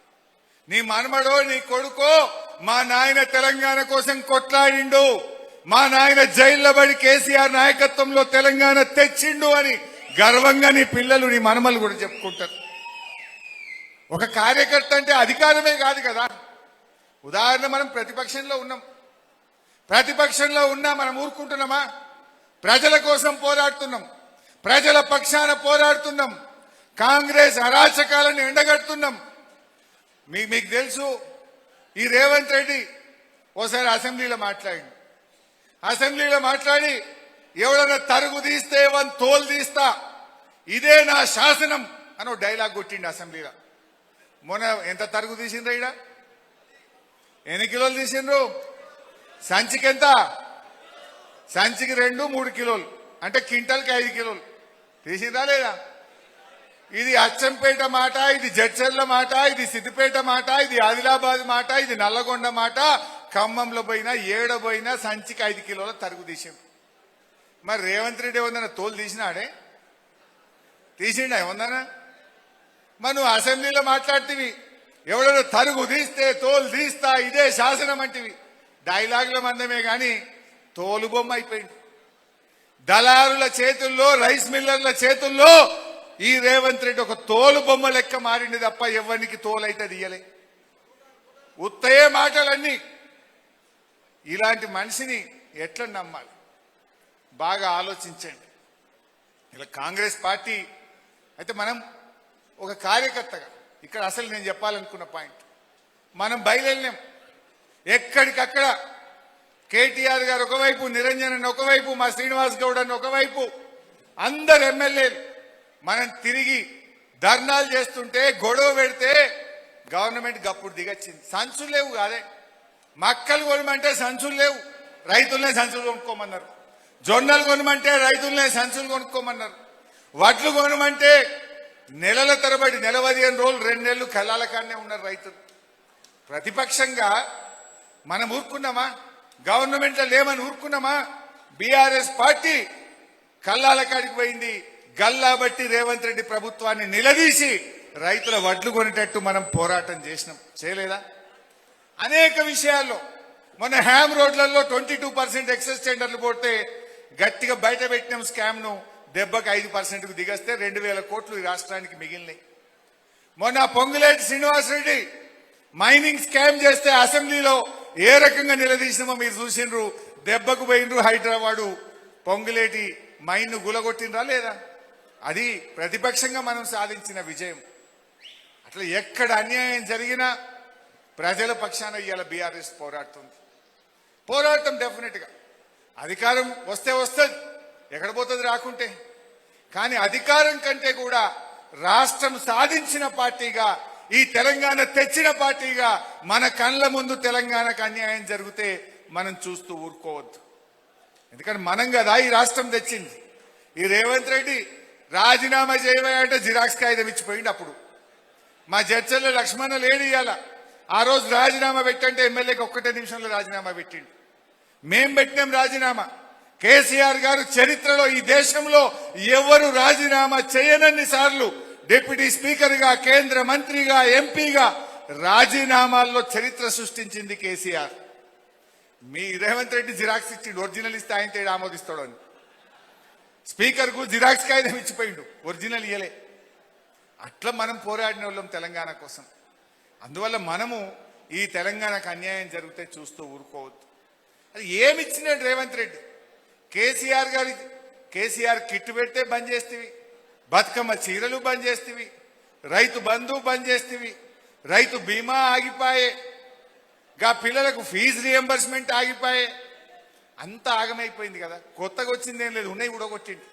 నీ మనమడో నీ కొడుకో మా నాయన తెలంగాణ కోసం కొట్లాడిండు, మా నాయన జైల్లో పడి కేసీఆర్ నాయకత్వంలో తెలంగాణ తెచ్చిండు అని గర్వంగా నీ పిల్లలు నీ మనమలు కూడా చెప్పుకుంటారు. ఒక కార్యకర్త అంటే అధికారమే కాదు కదా. ఉదాహరణ, మనం ప్రతిపక్షంలో ఉన్నాం. ప్రతిపక్షంలో ఉన్నా మనం ఊరుకుంటున్నామా? ప్రజల కోసం పోరాడుతున్నాం, ప్రజల పక్షాన పోరాడుతున్నాం, కాంగ్రెస్ అరాచకాలను ఎండగడుతున్నాం. మీకు తెలుసు, ఈ రేవంత్ రెడ్డి ఓసారి అసెంబ్లీలో మాట్లాడి ఎవడన్నా తరుగు తీస్తే వన్ తోలు తీస్తా, ఇదే నా శాసనం అని ఒక డైలాగ్ కొట్టిండు అసెంబ్లీలో. మొన్న ఎంత తరుగు తీసిండ్రు? ఈడ ఎన్ని కిలోలు తీసిండ్రు? సంచికి ఎంత? సంచికి 2-3 కిలోలు అంటే క్వింటల్కి 5 కిలోలు తీసిందా లేదా? ఇది అచ్చంపేట మాట, ఇది జడ్చర్ల మాట, ఇది సిద్దిపేట మాట, ఇది ఆదిలాబాద్ మాట, ఇది నల్లగొండ మాట. ఖమ్మంలో పోయినా ఏడబోయినా సంచికి 5 కిలోల తరుగు తీసాం. మరి రేవంత్ రెడ్డి ఏమన్నా తోలు తీసిండా ఏమన్నా? మరి నువ్వు అసెంబ్లీలో మాట్లాడుతీవి, ఎవడో తరుగు తీస్తే తోలు తీస్తా, ఇదే శాసనం అంటివి. డైలాగుల మందమే గాని తోలు బొమ్మ అయిపోయింది. దళారుల చేతుల్లో, రైస్ మిల్లర్ల చేతుల్లో ఈ రేవంత్ రెడ్డి ఒక తోలు బొమ్మ లెక్క మారింది తప్ప ఎవరికి తోలైతే తీయలే. ఉత్తయే మాటలన్నీ. ఇలాంటి మనిషిని ఎట్లా నమ్మాలి? బాగా ఆలోచించండి. ఇలా కాంగ్రెస్ పార్టీ అయితే మనం ఒక కార్యకర్తగా ఇక్కడ అసలు నేను చెప్పాలనుకున్న పాయింట్, మనం బయలుదేరినాం ఎక్కడికక్కడ. కేటీఆర్ గారు ఒకవైపు, నిరంజన్ ఒకవైపు, మా శ్రీనివాస్ గౌడ్ అని ఒకవైపు, అందరు ఎమ్మెల్యేలు మనం తిరిగి ధర్నాలు చేస్తుంటే, గొడవ పెడితే గవర్నమెంట్ గప్పుడు దిగొచ్చింది. సంచులు లేవు కాదే, మక్కలు కొనమంటే సంచులు లేవు, రైతులనే సంచులు కొనుక్కోమన్నారు. జొన్నలు కొనమంటే రైతులనే సంచులు కొనుక్కోమన్నారు. వడ్లు కొనమంటే నెలల తరబడి, నెల 15 రోజులు, 2 నెలలు కళ్ళాల కాడనే ఉన్నారు రైతులు. ప్రతిపక్షంగా మనం ఊరుకున్నామా? గవర్నమెంట్లో లేమని ఊరుకున్నామా? బీఆర్ఎస్ పార్టీ కళ్ళాల కాడికి పోయింది. గల్లా బట్టి రేవంత్ రెడ్డి ప్రభుత్వాన్ని నిలదీసి రైతుల వడ్లు కొనేటట్టు మనం పోరాటం చేసినాం. చేయలేదా? అనేక విషయాల్లో మొన్న హ్యామ్ రోడ్లలో 22% ఎక్సెస్ టెండర్లు పోతే గట్టిగా బయట పెట్టిన స్కామ్ ను దెబ్బకి 5%కు దిగస్తే 2000 కోట్లు ఈ రాష్ట్రానికి మిగిలినాయి. మొన్న పొంగులేటి శ్రీనివాసరెడ్డి మైనింగ్ స్కామ్ చేస్తే అసెంబ్లీలో ఏ రకంగా నిలదీసినామో మీరు చూసిండ్రు. దెబ్బకు పోయిండ్రు. హైదరాబాదు పొంగులేటి మైన్ గులగొట్టినరా లేదా? అది ప్రతిపక్షంగా మనం సాధించిన విజయం. అట్లా ఎక్కడ అన్యాయం జరిగినా ప్రజల పక్షాన ఇవాళ బీఆర్ఎస్ పోరాడుతుంది. పోరాటం డెఫినెట్ గా అధికారం వస్తే వస్తుంది, ఎక్కడ పోతుంది రాకుంటే. కానీ అధికారం కంటే కూడా రాష్ట్రం సాధించిన పార్టీగా, ఈ తెలంగాణ తెచ్చిన పార్టీగా మన కళ్ళ ముందు తెలంగాణకు అన్యాయం జరిగితే మనం చూస్తూ ఊరుకోవద్దు. ఎందుకంటే మనం కదా ఈ రాష్ట్రం తెచ్చింది. ఈ రేవంత్ రెడ్డి రాజీనామా చేయమంటే జిరాక్స్ కాగితం ఇచ్చిపోయింది. అప్పుడు మా జడ్చర్ల లక్ష్మణ లేడు. ఇవాళ ఆ రోజు రాజీనామా పెట్టంటే ఎమ్మెల్యేకి 1 నిమిషంలో రాజీనామా పెట్టిండు. మేం పెట్టినాం రాజీనామా. కేసీఆర్ గారు చరిత్రలో ఈ దేశంలో ఎవరు రాజీనామా చేయనన్ని సార్లు డిప్యూటీ స్పీకర్ గా, కేంద్ర మంత్రిగా, ఎంపీగా రాజీనామాల్లో చరిత్ర సృష్టించింది కేసీఆర్. మీ రేవంత్ రెడ్డి జిరాక్స్ ఇచ్చిండు, ఒరిజినల్ ఇస్తే ఆయన తేడా ఆమోదిస్తాడు అని. స్పీకర్ కు జిరాక్స్ కాగితం ఇచ్చిపోయిండు, ఒరిజినల్ ఇయ్యలే. అట్లా మనం పోరాడిన వాళ్ళం తెలంగాణ కోసం. అందువల్ల మనము ఈ తెలంగాణకు అన్యాయం జరిగితే చూస్తూ ఊరుకోవద్దు. అది ఏమిచ్చినాడు రేవంత్ రెడ్డి? కేసీఆర్ కిట్టు పెడితే బంద్ చేస్తేవి, బతుకమ్మ చీరలు బంద్ చేస్తేవి, రైతు బంధు బంద్ చేస్తేవి, రైతు బీమా ఆగిపాయే, గా పిల్లలకు ఫీజు రియంబర్స్మెంట్ ఆగిపాయే. అంత ఆగమైపోయింది కదా. కొత్తగా వచ్చింది ఏం లేదు, ఉన్నాయి కూడా కొట్టింది.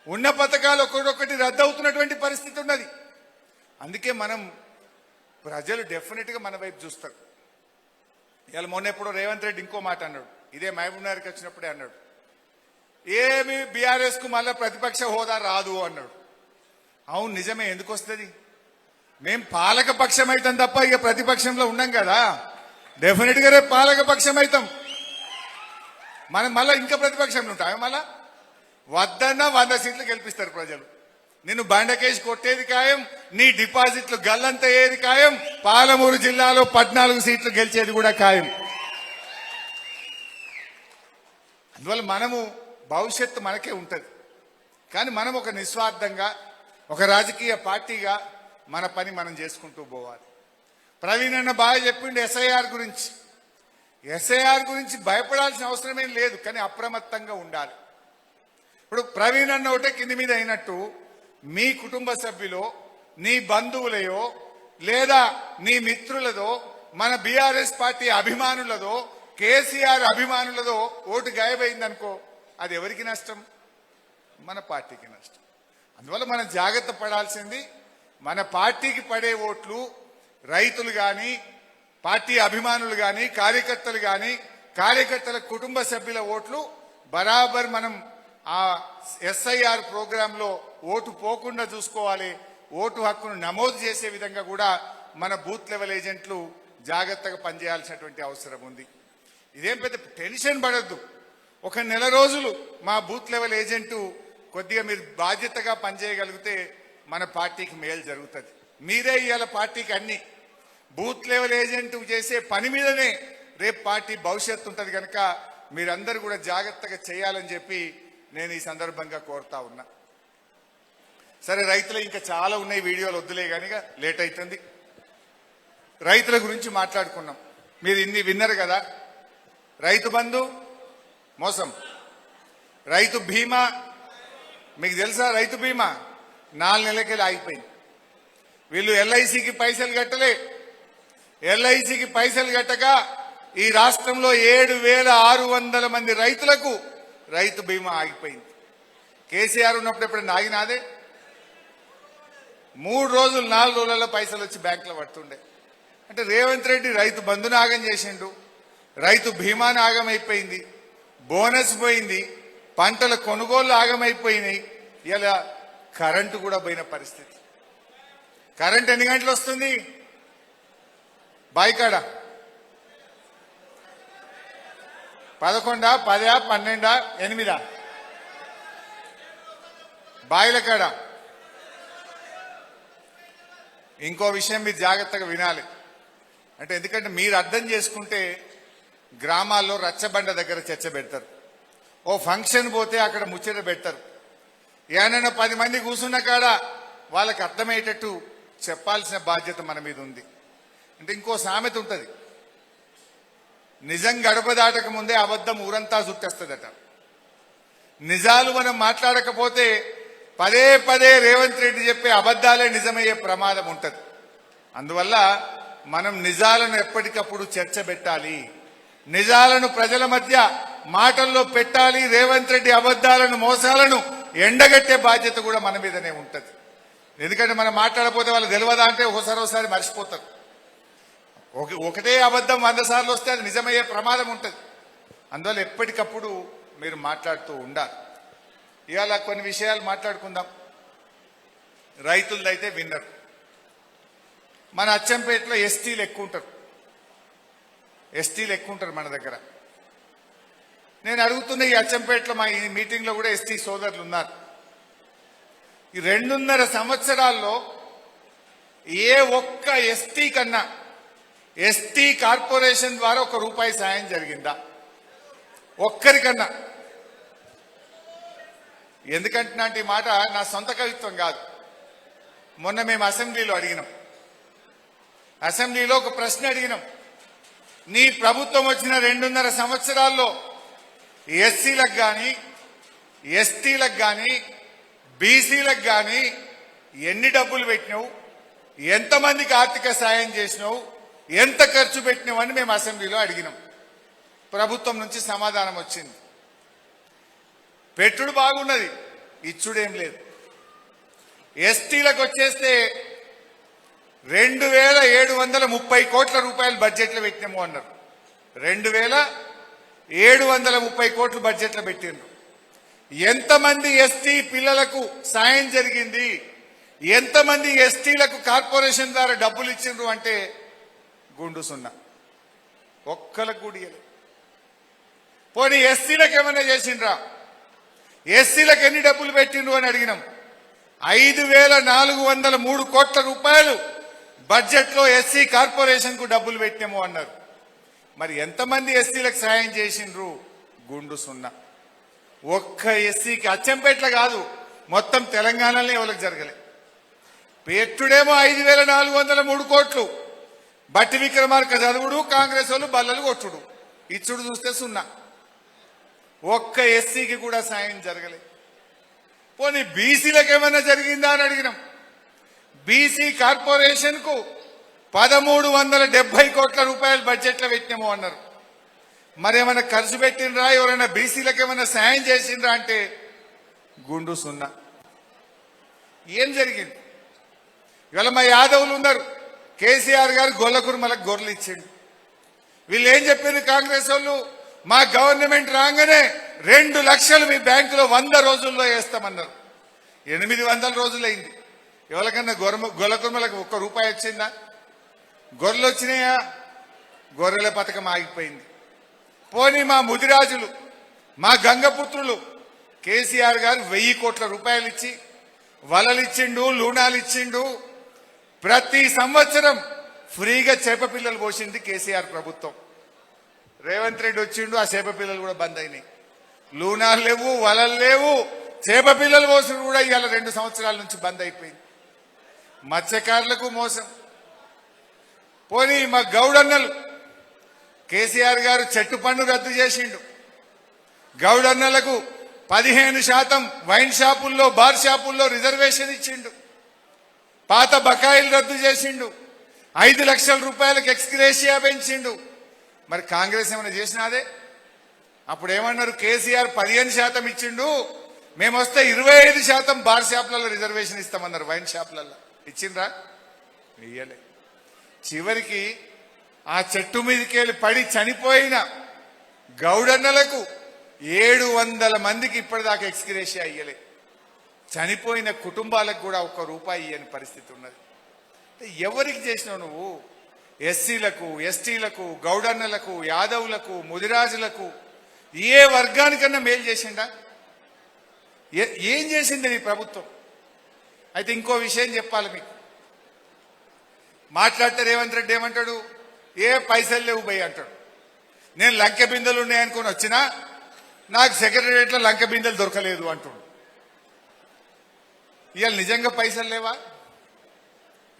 ఉన్న పథకాలు ఒక్కొక్కటి రద్దవుతున్నటువంటి పరిస్థితి ఉన్నది. అందుకే మనం ప్రజలు డెఫినెట్ గా మన వైపు చూస్తారు. ఇవాళ మొన్న ఎప్పుడో రేవంత్ రెడ్డి ఇంకో మాట అన్నాడు, ఇదే మహబూబ్ నగర్కి వచ్చినప్పుడే అన్నాడు, ఏమి బీఆర్ఎస్ కు మళ్ళా ప్రతిపక్ష హోదా రాదు అన్నాడు. అవును నిజమే, ఎందుకు వస్తుంది? మేం పాలక పక్షం అవుతాం తప్ప ఇక ప్రతిపక్షంలో ఉన్నాం కదా. డెఫినెట్ గా రేపు పాలక పక్షం అవుతాం. మనం మళ్ళా ఇంకా ప్రతిపక్షంలో ఉంటాం. మళ్ళా వద్దన్నా 100 సీట్లు గెలిపిస్తారు ప్రజలు. నిన్ను బండకేసి కొట్టేది ఖాయం, నీ డిపాజిట్లు గల్లంతయ్యేది ఖాయం, పాలమూరు జిల్లాలో 14 సీట్లు గెలిచేది కూడా ఖాయం. అందువల్ల మనము భవిష్యత్తు మనకే ఉంటది. కానీ మనం ఒక నిస్వార్థంగా, ఒక రాజకీయ పార్టీగా మన పని మనం చేసుకుంటూ పోవాలి. ప్రవీణ్ అన్న బాగా చెప్పిండు ఎస్ఐఆర్ గురించి. ఎస్ఐఆర్ గురించి భయపడాల్సిన అవసరం ఏం లేదు, కానీ అప్రమత్తంగా ఉండాలి. ఇప్పుడు ప్రవీణ్ అన్న ఒకటే కింది మీద అయినట్టు మీ కుటుంబ సభ్యులో, నీ బంధువులయో, లేదా నీ మిత్రులదో, మన బీఆర్ఎస్ పార్టీ అభిమానులదో, కేసీఆర్ అభిమానులదో ఓటు గాయబైందనుకో, అది ఎవరికి నష్టం? మన పార్టీకి నష్టం. అందువల్ల మనం జాగ్రత్త పడాల్సింది, మన పార్టీకి పడే ఓట్లు రైతులు గాని, పార్టీ అభిమానులు గాని, కార్యకర్తలు గాని, కార్యకర్తల కుటుంబ సభ్యుల ఓట్లు బరాబర్ మనం ఆ ఎస్ఐఆర్ ప్రోగ్రామ్ లో ఓటు పోకుండా చూసుకోవాలి. ఓటు హక్కును నమోదు చేసే విధంగా కూడా మన బూత్ లెవెల్ ఏజెంట్లు జాగ్రత్తగా పనిచేయాల్సినటువంటి అవసరం ఉంది. ఇదేం పెద్ద టెన్షన్ పడద్దు. ఒక నెల రోజులు మా బూత్ లెవెల్ ఏజెంటు కొద్దిగా మీరు బాధ్యతగా పనిచేయగలిగితే మన పార్టీకి మేలు జరుగుతుంది. మీరే ఇవాళ పార్టీకి అన్ని బూత్ లెవెల్ ఏజెంట్ చేసే పని మీదనే రేపు పార్టీ భవిష్యత్తు ఉంటుంది కనుక మీరందరూ కూడా జాగ్రత్తగా చేయాలని చెప్పి నేను ఈ సందర్భంగా కోరుతా ఉన్నా. సరే, రైతులు ఇంకా చాలా ఉన్నాయి, వీడియోలు వద్దులే కానీ లేట్ అవుతుంది. రైతుల గురించి మాట్లాడుకున్నాం. మీరు ఇన్ని విన్నారు కదా. రైతు బంధు మోసం, రైతు బీమా మీకు తెలుసా? రైతు బీమా 4 నెలలకెళ్ళి ఆగిపోయింది. వీళ్ళు ఎల్ఐసికి పైసలు కట్టలే. ఎల్ఐసికి పైసలు కట్టక ఈ రాష్ట్రంలో 7,600 మంది రైతులకు రైతు బీమా ఆగిపోయింది. కేసీఆర్ ఉన్నప్పుడు ఎప్పుడైనా ఆగినాదే? 3 రోజులు 4 రోజులలో పైసలు వచ్చి బ్యాంకులో పడుతుండే. అంటే రేవంత్ రెడ్డి రైతు బంధును ఆగం చేసిండు, రైతు బీమాను ఆగమైపోయింది, బోనస్ పోయింది, పంటల కొనుగోళ్లు ఆగమైపోయినాయి. ఇలా కరెంటు కూడా పోయిన పరిస్థితి. కరెంట్ ఎన్ని గంటలు వస్తుంది? బాయికాడ 11, 10, 12, 8 బాయిల కాడ. ఇంకో విషయం మీరు జాగ్రత్తగా వినాలి. అంటే ఎందుకంటే మీరు అర్థం చేసుకుంటే గ్రామాల్లో రచ్చబండ దగ్గర చర్చ పెడతారు, ఓ ఫంక్షన్ పోతే అక్కడ ముచ్చట పెడతారు. ఏమైనా 10 మంది కూర్చున్న కాడ వాళ్ళకి అర్థమయ్యేటట్టు చెప్పాల్సిన బాధ్యత మన మీద ఉంది. అంటే ఇంకో సామెత ఉంటుంది, నిజం గడప దాటక ముందే అబద్ధం ఊరంతా చుట్టేస్తుందట. నిజాలు మనం మాట్లాడకపోతే పదే పదే రేవంత్ రెడ్డి చెప్పే అబద్ధాలే నిజమయ్యే ప్రమాదం ఉంటుంది. అందువల్ల మనం నిజాలను ఎప్పటికప్పుడు చర్చ పెట్టాలి, నిజాలను ప్రజల మధ్య మాటల్లో పెట్టాలి. రేవంత్ రెడ్డి అబద్ధాలను, మోసాలను ఎండగట్టే బాధ్యత కూడా మన మీదనే ఉంటుంది. ఎందుకంటే మనం మాట్లాడకపోతే వాళ్ళు తెలియదా అంటే ఒకసారి మర్చిపోతారు. ఒకటే అబద్ధం 100 సార్లు వస్తే అది నిజమయ్యే ప్రమాదం ఉంటుంది. అందువల్ల ఎప్పటికప్పుడు మీరు మాట్లాడుతూ ఉండాలి. ఇవాళ కొన్ని విషయాలు మాట్లాడుకుందాం. రైతులదైతే విన్నర్. మన అచ్చంపేటలో ఎస్టీలు ఎక్కువ ఉంటారు మన దగ్గర. నేను అడుగుతున్న ఈ అచ్చంపేటలో మా ఈ మీటింగ్ లో కూడా ఎస్టీ సోదరులు ఉన్నారు. ఈ 2.5 సంవత్సరాల్లో ఏ ఒక్క ఎస్టీ కన్నా ఎస్టీ కార్పొరేషన్ ద్వారా ₹1 సాయం జరిగిందా? ఒక్కరికన్నా? ఎందుకంటున్నా ఈ మాట నా సొంత కవిత్వం కాదు. మొన్న మేము అసెంబ్లీలో అడిగినాం. అసెంబ్లీలో ఒక ప్రశ్న అడిగినాం. నీ ప్రభుత్వం వచ్చిన 2.5 సంవత్సరాల్లో ఎస్సీలకు కానీ ఎస్టీలకు కానీ బీసీలకు కానీ ఎన్ని డబ్బులు పెట్టినావు, ఎంతమందికి ఆర్థిక సాయం చేసినావు, ఎంత ఖర్చు పెట్టినావు అని మేము అసెంబ్లీలో అడిగినాం. ప్రభుత్వం నుంచి సమాధానం వచ్చింది. పెట్టుడు బాగున్నది, ఇచ్చుడేం లేదు. ఎస్టీలకు వచ్చేస్తే 2,730 కోట్ల రూపాయలు బడ్జెట్లో పెట్టినాము అన్నారు. 2,730 కోట్లు బడ్జెట్లో పెట్టిండ్రు. ఎంతమంది ఎస్టీ పిల్లలకు సాయం జరిగింది, ఎంతమంది ఎస్టీలకు కార్పొరేషన్ ద్వారా డబ్బులు ఇచ్చిండ్రు అంటే గుండు సున్నా. ఒక్కలకు కూడా ఇయ్యలేదు. పోనీ ఎస్సీలకు ఏమైనా చేసిండ్రా? ఎస్సీలకు ఎన్ని డబ్బులు పెట్టిండ్రు అని అడిగినాం. 5,403 కోట్ల రూపాయలు బడ్జెట్ లో ఎస్సీ కార్పొరేషన్ కు డబ్బులు పెట్టాము అన్నారు. మరి ఎంతమంది ఎస్సీలకు సాయం చేసిండ్రు? గుండు సున్నా. ఒక్క ఎస్సీకి అచ్చంపేట్ల కాదు, మొత్తం తెలంగాణలో ఎవరికి జరగలే. పెట్టుడేమో 5,403 కోట్లు. బట్టి విక్రమార్క చదువుడు, కాంగ్రెస్ వాళ్ళు బల్లలు కొట్టుడు, ఇచ్చుడు చూస్తే సున్నా. ఒక్క ఎస్సీకి కూడా సాయం జరగలే. పోనీ బీసీలకు ఏమైనా జరిగిందా అని అడిగినాం. బీసీ కార్పొరేషన్ కు 1,370 కోట్ల రూపాయలు బడ్జెట్ లో పెట్టినాము అన్నారు. మరేమైనా ఖర్చు పెట్టినరా? ఎవరైనా బీసీలకు ఏమైనా సాయం చేసిండ్రా అంటే గుండు సున్నా. ఏం జరిగింది? ఇవాళ మా యాదవులు ఉన్నారు. కేసీఆర్ గారు గొల్లకుర్మలకు గొర్రెలు ఇచ్చిండు. వీళ్ళు ఏం చెప్పారు కాంగ్రెస్ వాళ్ళు? మా గవర్నమెంట్ రాగానే 2 లక్షలు మీ బ్యాంకులో 100 రోజుల్లో వేస్తామన్నారు. 800 రోజులైంది. ఎవరికన్నా గొల్లకుర్మలకు ₹1 వచ్చిందా? గొర్రెలు వచ్చినాయా? గొర్రెల పథకం ఆగిపోయింది. పోనీ మా ముదిరాజులు, మా గంగపుత్రులు కేసీఆర్ గారు 1000 కోట్ల రూపాయలు ఇచ్చి వలలు ఇచ్చిండు, లూనాలు ఇచ్చిండు. ప్రతి సంవత్సరం ఫ్రీగా చేప పిల్లలు పోసింది కేసీఆర్ ప్రభుత్వం. రేవంత్ రెడ్డి వచ్చిండు, ఆ చేప పిల్లలు కూడా బంద్ అయినాయి. లూనాలు లేవు, వలలు లేవు, చేప పిల్లలు పోసిన కూడా ఇవాళ 2 సంవత్సరాల నుంచి బంద్ అయిపోయింది. మత్స్యకారులకు మోసం. పోనీ మా గౌడన్నలు, కేసీఆర్ గారు చెట్టు పన్ను రద్దు చేసిండు. గౌడన్నలకు 15% వైన్ షాపుల్లో, బార్ షాపుల్లో రిజర్వేషన్ ఇచ్చిండు. పాత బకాయిలు రద్దు చేసిండు. 5 లక్షల రూపాయలకు ఎక్స్గ్రేషియా పెంచిండు. మరి కాంగ్రెస్ ఏమైనా చేసినాదే? అప్పుడు ఏమన్నారు? కేసీఆర్ 15% ఇచ్చిండు, మేము వస్తే 25% బార్ షాపులలో రిజర్వేషన్ ఇస్తామన్నారు. వైన్ షాపులలో ఇచ్చిండ్రా? ఇయ్యలే. చివరికి ఆ చెట్టు మీదకెళ్ళి పడి చనిపోయిన గౌడన్నలకు 700 మందికి ఇప్పటిదాకా ఎక్స్గ్రేషియా ఇయ్యలే. చనిపోయిన కుటుంబాలకు కూడా ₹1 ఇయ్యని పరిస్థితి ఉన్నది. ఎవరికి చేసినావు నువ్వు? ఎస్సీలకు, ఎస్టీలకు, గౌడన్నలకు, యాదవులకు, ముదిరాజులకు ఏ వర్గానికన్నా మేలు చేసిండా? ఏం చేసింది నీ ప్రభుత్వం? అయితే ఇంకో విషయం చెప్పాలి మీకు. మాట్లాడితే రేవంత్ రెడ్డి ఏమంటాడు? ఏ పైసలు లేవు భయ్ అంటాడు. నేను లంక బిందెలు ఉన్నాయనుకుని వచ్చినా నాకు సెక్రటరియట్లో లంక బిందెలు దొరకలేదు అంటాడు. ఇవాళ నిజంగా పైసలు లేవా?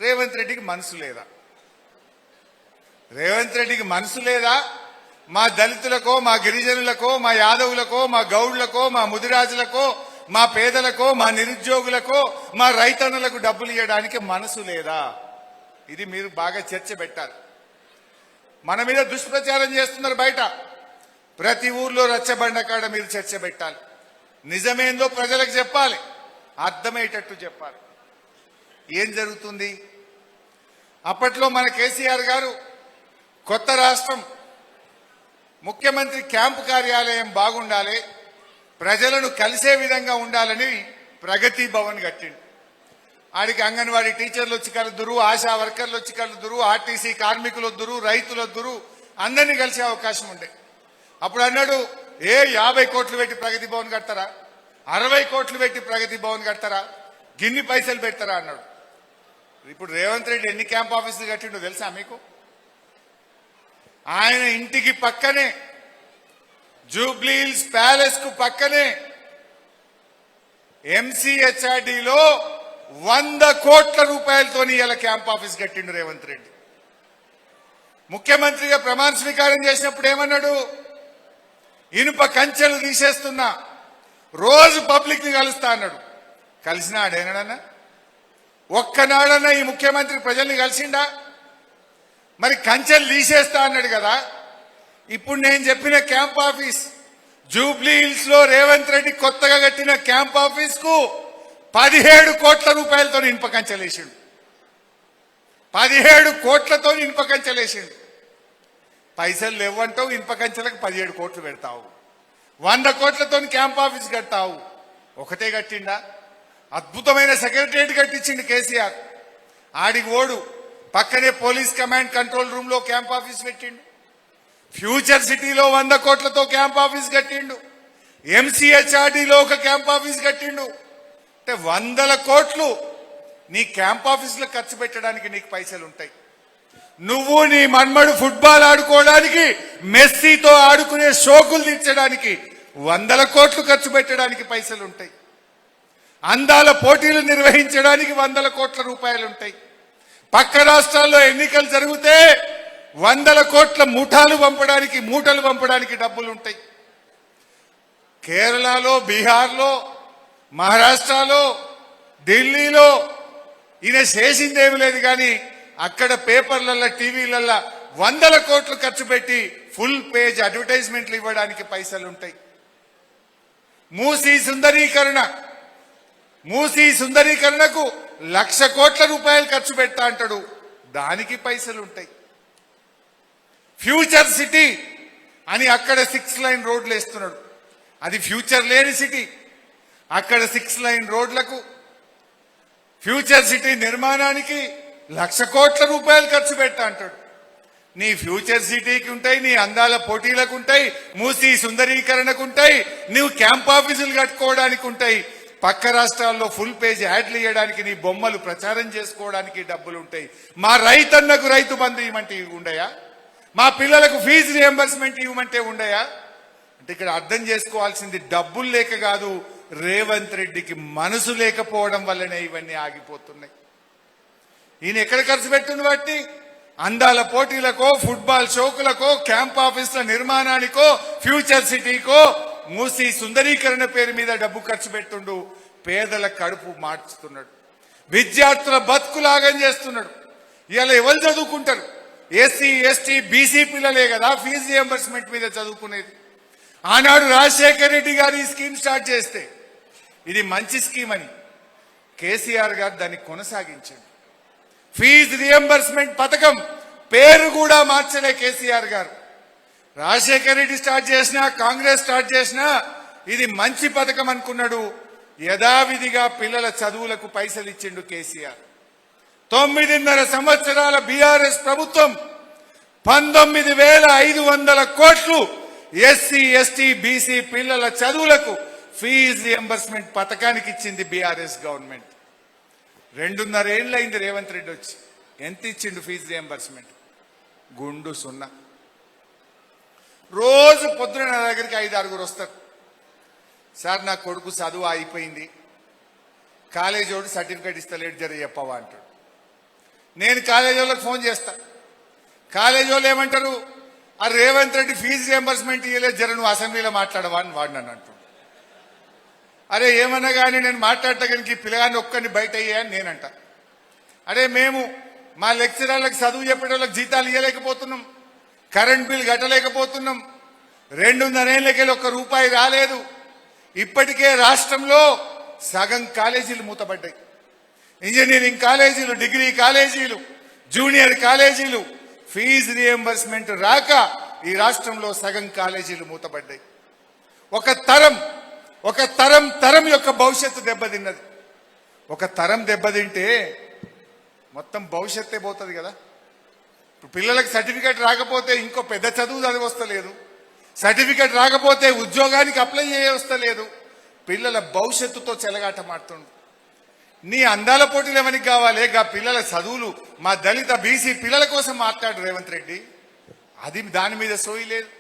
రేవంత్ రెడ్డికి మనసు లేదా? రేవంత్ రెడ్డికి మనసు లేదా? మా దళితులకో, మా గిరిజనులకో, మా యాదవులకో, మా గౌడ్లకో, మా ముదిరాజులకో, మా పేదలకో, మా నిరుద్యోగులకో, మా రైతన్నులకు డబ్బులు ఇవ్వడానికి మనసు లేదా? ఇది మీరు బాగా చర్చ పెట్టాలి. మన మీద దుష్ప్రచారం చేస్తున్నారు బయట. ప్రతి ఊర్లో రచ్చబండ కాడ మీరు చర్చ పెట్టాలి. నిజమేందో ప్రజలకు చెప్పాలి, అర్థమయ్యేటట్టు చెప్పాలి. ఏం జరుగుతుంది? అప్పట్లో మన కేసీఆర్ గారు కొత్త రాష్ట్రం, ముఖ్యమంత్రి క్యాంపు కార్యాలయం బాగుండాలి, ప్రజలను కలిసే విధంగా ఉండాలని ప్రగతి భవన్ కట్టిండు. ఆడికి అంగన్వాడీ టీచర్లు వచ్చి కలుద్దురు, ఆశా వర్కర్లు వచ్చి కలుద్దురు, ఆర్టీసీ కార్మికులు వద్దురు, రైతులు వద్దురు, అందరినీ కలిసే అవకాశం ఉండే. అప్పుడు అన్నాడు 50 కోట్లు పెట్టి ప్రగతి భవన్ కడతారా, 60 కోట్లు పెట్టి ప్రగతి భవన్ కడతారా, గిన్ని పైసలు పెడతారా అన్నాడు. ఇప్పుడు రేవంత్ రెడ్డి ఎన్ని క్యాంప్ ఆఫీసులు కట్టిండో తెలుసా మీకు? ఆయన ఇంటికి పక్కనే జూబ్లీహిల్స్ ప్యాలెస్ కు పక్కనే ఎంసీహెచ్ఆర్డీలో 100 కోట్ల రూపాయలతోని ఇలా క్యాంప్ ఆఫీస్ కట్టిండు రేవంత్ రెడ్డి. ముఖ్యమంత్రిగా ప్రమాణ స్వీకారం చేసినప్పుడు ఏమన్నాడు? ఇనుప కంచెలు తీసేస్తున్నా, రోజు పబ్లిక్ ని కలుస్తా అన్నాడు. కలిసినాడేనాడన్నా? ఒక్కనాడన్నా ఈ ముఖ్యమంత్రి ప్రజల్ని కలిసిండా? మరి కంచెలు తీసేస్తా అన్నాడు కదా. ఇప్పుడు నేను చెప్పిన క్యాంప్ ఆఫీస్ జూబ్లీహిల్స్ లో రేవంత్ రెడ్డి కొత్తగా కట్టిన క్యాంప్ ఆఫీస్ కు 17 కోట్ల రూపాయలతో ఇనుప కంచెలేసిండు. 17 కోట్లతో ఇనుప కంచెలేసిండు. పైసలు లేవంటావు, ఇనుప కంచెలకు 17 కోట్లు పెడతావు. 100 కోట్లతో క్యాంప్ ఆఫీస్ కడతావు. ఒకటే కట్టిండా? అద్భుతమైన సెక్రటరియట్ కట్టించిండు కేసీఆర్. ఆడికి ఓడు పక్కనే పోలీస్ కమాండ్ కంట్రోల్ రూమ్ లో క్యాంప్ ఆఫీస్ పెట్టిండు. ఫ్యూచర్ సిటీలో 100 కోట్లతో క్యాంప్ ఆఫీస్ కట్టిండు. ఎంసీహెచ్ఆర్డీలో ఒక క్యాంప్ ఆఫీస్ కట్టిండు. అంటే 100 కోట్లు నీ క్యాంప్ ఆఫీసులో ఖర్చు పెట్టడానికి నీకు పైసలు ఉంటాయి. నువ్వు నీ మన్మడు ఫుట్బాల్ ఆడుకోవడానికి, మెస్సీతో ఆడుకునే షోకులు తీర్చడానికి 100 కోట్లు ఖర్చు పెట్టడానికి పైసలు ఉంటాయి. అందాల పోటీలు నిర్వహించడానికి 100 కోట్ల రూపాయలు ఉంటాయి. పక్క రాష్ట్రాల్లో ఎన్నికలు జరిగితే 100 కోట్ల మూటలు పంపడానికి డబ్బులు ఉంటాయి. కేరళలో, బీహార్లో, మహారాష్ట్రలో, ఢిల్లీలో ఈయన చేసిందేమి లేదు కానీ అక్కడ పేపర్లలో, టీవీలలో 100 కోట్లు ఖర్చు పెట్టి ఫుల్ పేజ్ అడ్వర్టైజ్మెంట్లు ఇవ్వడానికి పైసలు ఉంటాయి. మూసీ సుందరీకరణకు 1,00,000 కోట్ల రూపాయలు ఖర్చు పెడతా అంటాడు, దానికి పైసలు ఉంటాయి. ఫ్యూచర్ సిటీ అని అక్కడ 6 లైన్ రోడ్లు వేస్తున్నాడు. అది ఫ్యూచర్ లేని సిటీ. అక్కడ 6 లైన్ రోడ్లకు, ఫ్యూచర్ సిటీ నిర్మాణానికి 1,00,000 కోట్ల రూపాయలు ఖర్చు పెట్టా అంటాడు. నీ ఫ్యూచర్ సిటీకి ఉంటాయి, నీ అందాల పోటీలకు ఉంటాయి, మూసీ సుందరీకరణకు ఉంటాయి, నువ్వు క్యాంప్ ఆఫీసులు కట్టుకోవడానికి ఉంటాయి. పక్క రాష్ట్రాల్లో ఫుల్ పేజ్ యాడ్లు ఇవ్వడానికి, నీ బొమ్మలు ప్రచారం చేసుకోవడానికి డబ్బులు ఉంటాయి. మా రైతన్నకు రైతు బంధు ఇవ్వమంటే ఉండయా? మా పిల్లలకు ఫీజు రియంబర్స్మెంట్ ఇవ్వమంటే ఉండయా? అంటే ఇక్కడ అర్థం చేసుకోవాల్సింది డబ్బులు లేక కాదు, రేవంత్ రెడ్డికి మనసు లేకపోవడం వల్లనే ఇవన్నీ ఆగిపోతున్నాయి. ఈయన ఎక్కడ ఖర్చు పెడుతుంది వాటిని? అందాల పోటీలకో, ఫుట్బాల్ షోకులకో, క్యాంప్ ఆఫీసుల నిర్మాణానికో, ఫ్యూచర్ సిటీకో, మూసీ సుందరీకరణ పేరు మీద డబ్బు ఖర్చు పెట్టుండు. పేదల కడుపు మార్చుతున్నాడు, విద్యార్థుల బతుకులాగం చేస్తున్నాడు. ఇవాళ ఎవరు చదువుకుంటారు? ఎస్సీ, ఎస్టీ, బీసీ పిల్లలే కదా ఫీజు రియంబర్స్మెంట్ మీద చదువుకునేది. ఆనాడు రాజశేఖర రెడ్డి గారు ఈ స్కీమ్ స్టార్ట్ చేస్తే ఇది మంచి స్కీమ్ అని కేసీఆర్ గారు దాన్ని కొనసాగించాడు. ఫీజు రియంబర్స్మెంట్ పథకం పేరు కూడా మార్చలే కేసీఆర్ గారు. రాజశేఖర రెడ్డి స్టార్ట్ చేసినా, కాంగ్రెస్ స్టార్ట్ చేసినా ఇది మంచి పథకం అనుకున్నాడు. యథావిధిగా పిల్లల చదువులకు పైసలు ఇచ్చిండు కేసీఆర్. 9.5 సంవత్సరాల బీఆర్ఎస్ ప్రభుత్వం 19,500 కోట్లు ఎస్సీ, ఎస్టీ, బీసీ పిల్లల చదువులకు ఫీజు రియంబర్స్మెంట్ పథకానికి ఇచ్చింది బీఆర్ఎస్ గవర్నమెంట్. 2.5 ఏళ్ళు అయింది రేవంత్ రెడ్డి వచ్చి. ఎంత ఇచ్చిండు ఫీజు రియంబర్స్మెంట్? గుండు సున్నా. రోజు పొద్దున నా దగ్గరికి 5-6 వస్తారు. సార్ నా కొడుకు చదువు అయిపోయింది, కాలేజీ వాడు సర్టిఫికేట్ ఇస్తలేడు, జర చెప్పవా అంటాడు. నేను కాలేజీ వాళ్ళకి ఫోన్ చేస్తా. కాలేజీ వాళ్ళు ఏమంటారు? ఆ రేవంత్ రెడ్డి ఫీజు రియంబర్స్మెంట్ ఇవ్వలేదు, జర నువ్వు అసెంబ్లీలో మాట్లాడవా అని వాడు నన్ను అంటాడు. అరే ఏమన్నా కానీ నేను మాట్లాడతా కనుక ఈ పిల్లగాన్ని ఒక్కరిని బయట అయ్యాయని నేనంట. అరే మేము మా లెక్చరర్లకు చదువు చెప్పేటోళ్ళకి జీతాలు ఇవ్వలేకపోతున్నాం, కరెంట్ బిల్ కట్టలేకపోతున్నాం, 2.5 ఏళ్ళకి ₹1 రాలేదు. ఇప్పటికే రాష్ట్రంలో సగం కాలేజీలు మూతపడ్డాయి. ఇంజనీరింగ్ కాలేజీలు, డిగ్రీ కాలేజీలు, జూనియర్ కాలేజీలు ఫీజు రియంబర్స్మెంట్ రాక ఈ రాష్ట్రంలో సగం కాలేజీలు మూతపడ్డాయి. ఒక తరం యొక్క భవిష్యత్తు దెబ్బతిన్నది. ఒక తరం దెబ్బతింటే మొత్తం భవిష్యత్తే పోతుంది కదా. ఇప్పుడు పిల్లలకు సర్టిఫికేట్ రాకపోతే ఇంకో పెద్ద చదువు చదివస్తలేదు, సర్టిఫికెట్ రాకపోతే ఉద్యోగానికి అప్లై చేయవస్తలేదు. పిల్లల భవిష్యత్తుతో చెలగాటమాడుతుండు. నీ అందాల పోటీలు ఎవరికి కావాలి? గా పిల్లల చదువులు మా దళిత బీసీ పిల్లల కోసం మాట్లాడు రేవంత్ రెడ్డి. అది దాని మీద సోయి లేదు.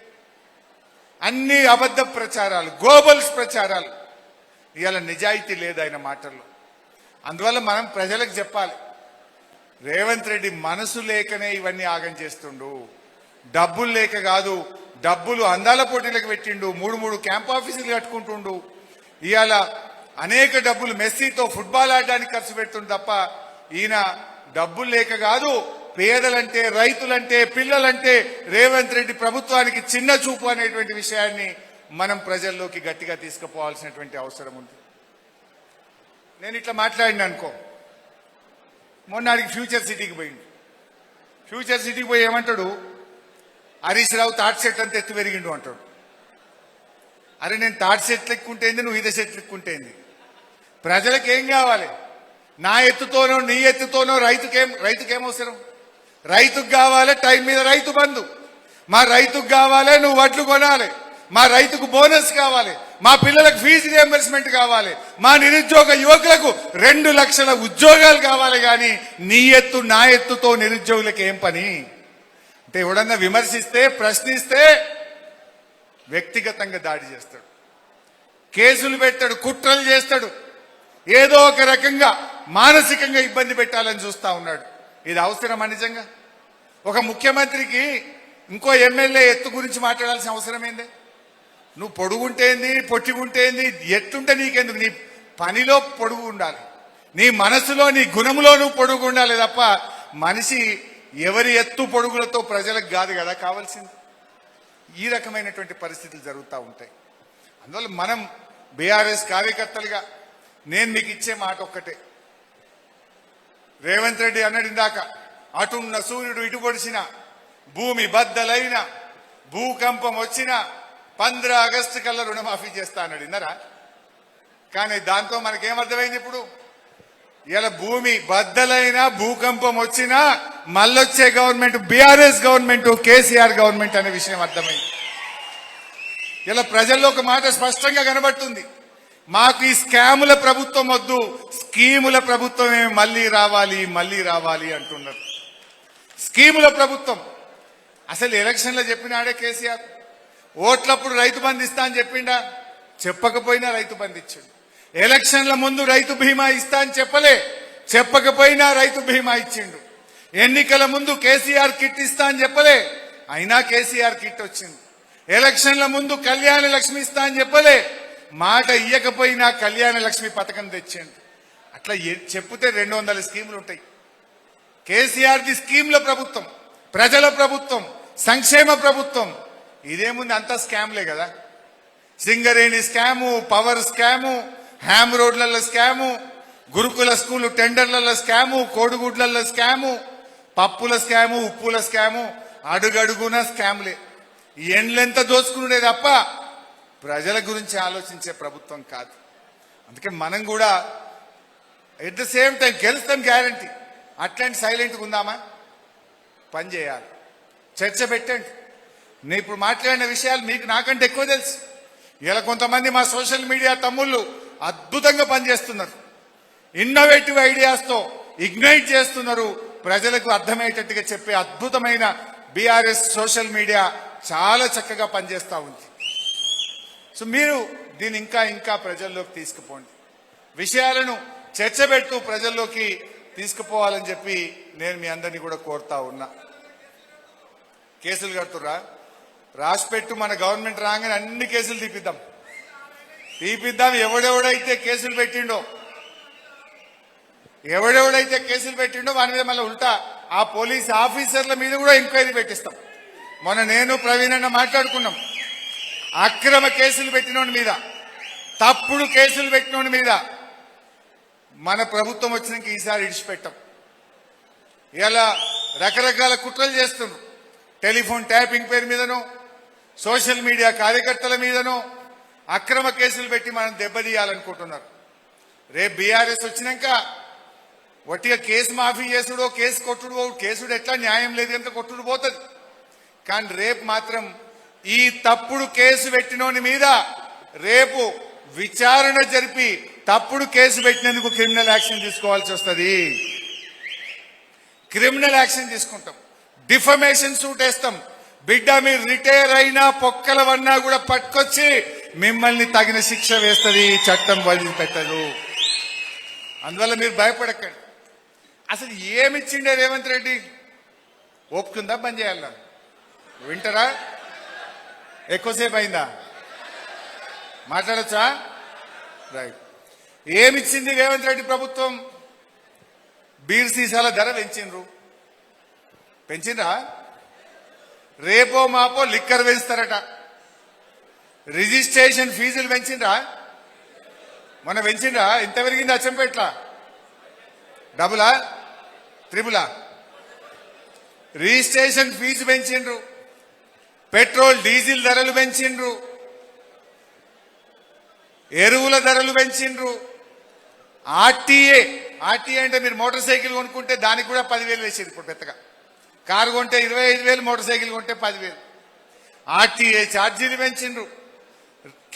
అన్ని అబద్ధ ప్రచారాలు, గోబల్స్ ప్రచారాలు. ఇవాళ నిజాయితీ లేదు ఆయన మాటల్లో. అందువల్ల మనం ప్రజలకు చెప్పాలి, రేవంత్ రెడ్డి మనసు లేకనే ఇవన్నీ ఆగం చేస్తుండు. డబ్బులు లేక కాదు, డబ్బులు అందాల పోటీలకు పెట్టిండు. 3 క్యాంప్ ఆఫీసులు కట్టుకుంటుండు. ఇవాళ అనేక డబ్బులు మెస్సీతో ఫుట్బాల్ ఆడడానికి ఖర్చు పెడుతుంది తప్ప ఈయన డబ్బులు లేక కాదు. పేదలంటే, రైతులంటే, పిల్లలంటే రేవంత్ రెడ్డి ప్రభుత్వానికి చిన్న చూపు అనేటువంటి విషయాన్ని మనం ప్రజల్లోకి గట్టిగా తీసుకుపోవాల్సినటువంటి అవసరం ఉంది. నేను ఇట్లా మాట్లాడినా అనుకో, మొన్నటికి ఫ్యూచర్ సిటీకి పోయింది. ఫ్యూచర్ సిటీకి పోయి ఏమంటాడు, హరీష్ రావు తాటి చెట్టు అంతా ఎత్తు పెరిగిండు అంటాడు. అరే నేను తాటి చెట్లు ఎక్కుంటేంది, నువ్వు ఈత చెట్లు ఎక్కుంటేంది? ప్రజలకు ఏం కావాలి? నా ఎత్తుతోనో నీ ఎత్తుతోనో రైతుకేమవసరం? రైతుకు కావాలి టైం మీద రైతు బంధు. మా రైతుకు కావాలి నువ్వు వడ్లు కొనాలి. మా రైతుకు బోనస్ కావాలి. మా పిల్లలకు ఫీజు రియంబర్స్మెంట్ కావాలి. మా నిరుద్యోగ యువకులకు 2 లక్షల ఉద్యోగాలు కావాలి. కానీ నీ ఎత్తు నా ఎత్తుతో నిరుద్యోగులకు ఏం పని? అంటే ఎవడన్నా విమర్శిస్తే, ప్రశ్నిస్తే వ్యక్తిగతంగా దాడి చేస్తాడు, కేసులు పెట్టాడు, కుట్రలు చేస్తాడు, ఏదో ఒక రకంగా మానసికంగా ఇబ్బంది పెట్టాలని చూస్తా ఉన్నాడు. ఇది అవసరమా నిజంగా? ఒక ముఖ్యమంత్రికి ఇంకో ఎమ్మెల్యే ఎత్తు గురించి మాట్లాడాల్సిన అవసరం ఏంది? నువ్వు పొడుగుంటేంది, పొట్టిగుంటేంది, ఎత్తుంటే నీకెందుకు? నీ పనిలో పొడుగు ఉండాలి, నీ మనసులో, నీ గుణములో నువ్వు పొడుగు ఉండాలి తప్ప మనిషి ఎవరి ఎత్తు పొడుగులతో ప్రజలకు కాదు కదా కావాల్సింది. ఈ రకమైనటువంటి పరిస్థితులు జరుగుతూ ఉంటాయి. అందువల్ల మనం బీఆర్ఎస్ కార్యకర్తలుగా నేను మీకు ఇచ్చే మాట ఒక్కటే, రేవంత్ రెడ్డి అన్నాడు ఇందాక, అటున్న సూర్యుడు ఇటు పొడిచిన, భూమి బద్దలైన, భూకంపం వచ్చిన 15 ఆగస్టు కల్లా రుణమాఫీ చేస్తా అన్నాడు. విన్నారా? కానీ దాంతో మనకేమర్థమైంది? ఇప్పుడు ఇలా భూమి బద్దలైన, భూకంపం వచ్చినా మళ్ళొచ్చే government BRS government, KCR government అనే విషయం అర్థమైంది. ఇలా ప్రజల్లో ఒక మాట స్పష్టంగా కనబడుతుంది, మాకు ఈ స్కాముల ప్రభుత్వం వద్దు, స్కీముల ప్రభుత్వమే మళ్ళీ రావాలి, మళ్ళీ రావాలి అంటున్నారు. స్కీముల ప్రభుత్వం అసలు ఎలక్షన్లో చెప్పినాడే కేసీఆర్. ఓట్లప్పుడు రైతు బంధు ఇస్తా అని చెప్పిండా? చెప్పకపోయినా రైతు బంధు ఇచ్చిండు. ఎలక్షన్ల ముందు రైతు బీమా ఇస్తా అని చెప్పకపోయినా రైతు బీమా ఇచ్చిండు. ఎన్నికల ముందు కేసీఆర్ కిట్ ఇస్తా అని చెప్పలే, అయినా కేసీఆర్ కిట్ వచ్చింది. ఎలక్షన్ల ముందు కళ్యాణ లక్ష్మి ఇస్తా అని చెప్పలే, మాట ఇయ్యకపోయినా కళ్యాణ లక్ష్మి పథకం తెచ్చిండు. అట్లా చెప్తే 200 స్కీములు ఉంటాయి. కేసీఆర్ది స్కీముల ప్రభుత్వం, ప్రజల ప్రభుత్వం, సంక్షేమ ప్రభుత్వం. ఇదేముంది, అంతా స్కామ్లే కదా. Singareni scam, power scam, HAM రోడ్లలో స్కాము, గురుకుల స్కూలు టెండర్లలో స్కాము, కోడిగుడ్లలో స్కాము, పప్పుల స్కాము, ఉప్పుల స్కాము, అడుగడుగున స్కామ్లే. ఎండ్లెంత దోచుకునే తప్ప ప్రజల గురించి ఆలోచించే ప్రభుత్వం కాదు. అందుకే మనం కూడా ఎట్ ద సేమ్ టైం గెలుస్తాం గ్యారంటీ. అట్లాంటి సైలెంట్గా ఉందామా? పని చేయాలి, చర్చ పెట్టండి. నేను ఇప్పుడు మాట్లాడిన విషయాలు మీకు నాకంటే ఎక్కువ తెలుసు. ఇలా కొంతమంది మా సోషల్ మీడియా తమ్ముళ్ళు అద్భుతంగా పనిచేస్తున్నారు, ఇన్నోవేటివ్ ఐడియాస్తో ఇగ్నైట్ చేస్తున్నారు. ప్రజలకు అర్థమయ్యేటట్టుగా చెప్పే అద్భుతమైన బీఆర్ఎస్ సోషల్ మీడియా చాలా చక్కగా పనిచేస్తూ ఉంది. సో మీరు దీన్ని ఇంకా ప్రజల్లోకి తీసుకుపోండి, విషయాలను చర్చ పెడుతూ ప్రజల్లోకి తీసుకుపోవాలని చెప్పి నేను మీ అందరినీ కూడా కోరుతా ఉన్నా. కేసులు కడుతురా? రాసిపెట్టు, మన గవర్నమెంట్ రాగానే అన్ని కేసులు తీపిద్దాం. ఎవడెవడైతే కేసులు పెట్టిండో వాని మీద మళ్ళీ ఉల్టా ఆ పోలీస్ ఆఫీసర్ల మీద కూడా ఎంక్వైరీ పెట్టిస్తాం. మొన్న నేను ప్రవీణ్ అన్న మాట్లాడుకున్నాం. అక్రమ కేసులు పెట్టినోడి మీద, తప్పుడు కేసులు పెట్టినోడి మీద మన ప్రభుత్వం వచ్చినాక ఈసారి ఇడిచిపెట్టాం. ఇలా రకరకాల కుట్రలు చేస్తున్నారు. టెలిఫోన్ ట్యాపింగ్ పేరు మీదనో, సోషల్ మీడియా కార్యకర్తల మీదనో అక్రమ కేసులు పెట్టి మనం దెబ్బతీయాలనుకుంటున్నారు. రేపు బీఆర్ఎస్ వచ్చినాక వట్టిగా కేసు మాఫీ చేసుడో, కేసు కొట్టుడు, కేసుడు ఎట్లా న్యాయం లేదు కనుక కొట్టుడు పోతుంది. కానీ రేపు మాత్రం ఈ తప్పుడు కేసు పెట్టినోని మీద రేపు విచారణ జరిపి తప్పుడు కేసు పెట్టినందుకు క్రిమినల్ యాక్షన్ తీసుకోవాల్సి వస్తుంది. క్రిమినల్ యాక్షన్ తీసుకుంటాం, డిఫమేషన్ సూట్ వేస్తాం. బిడ్డ మీరు రిటైర్ అయినా పొక్కలవన్నా కూడా పట్టుకొచ్చి మిమ్మల్ని తగిన శిక్ష వేస్తుంది, చట్టం వదిలిపెట్టదు. అందువల్ల మీరు భయపడకండి. అసలు ఏమిచ్చిండే రేవంత్ రెడ్డి? ఒప్పుకుందా బంద్ చేయాల? వింటారా? ఎక్కువసేపు అయిందా? మాట్లాడచ్చా? రైట్. ఏమిచ్చింది రేవంత్ రెడ్డి ప్రభుత్వం? బీర్ సీసాల ధర పెంచిండ్రా? రేపో మాపో లిక్కర్ పెంచుతారట. రిజిస్ట్రేషన్ ఫీజులు పెంచిండ్రా? మొన్న పెంచిండ్రా? ఎంత పెరిగింది అచ్చంపేట్ల? డబులా త్రిబులా? రిజిస్ట్రేషన్ ఫీజు పెంచిండ్రు, పెట్రోల్ డీజిల్ ధరలు పెంచిండ్రు, ఎరువుల ధరలు పెంచిండ్రు. ఆర్టీఏ అంటే మీరు మోటార్ సైకిల్ కొనుక్కుంటే దానికి కూడా 10,000 వేసిండ్రు. ఇప్పుడు పెద్దగా కారు కొంటే 25,000, మోటార్ సైకిల్ కొంటే 10,000. ఆర్టీఏ ఛార్జీలు పెంచిండ్రు.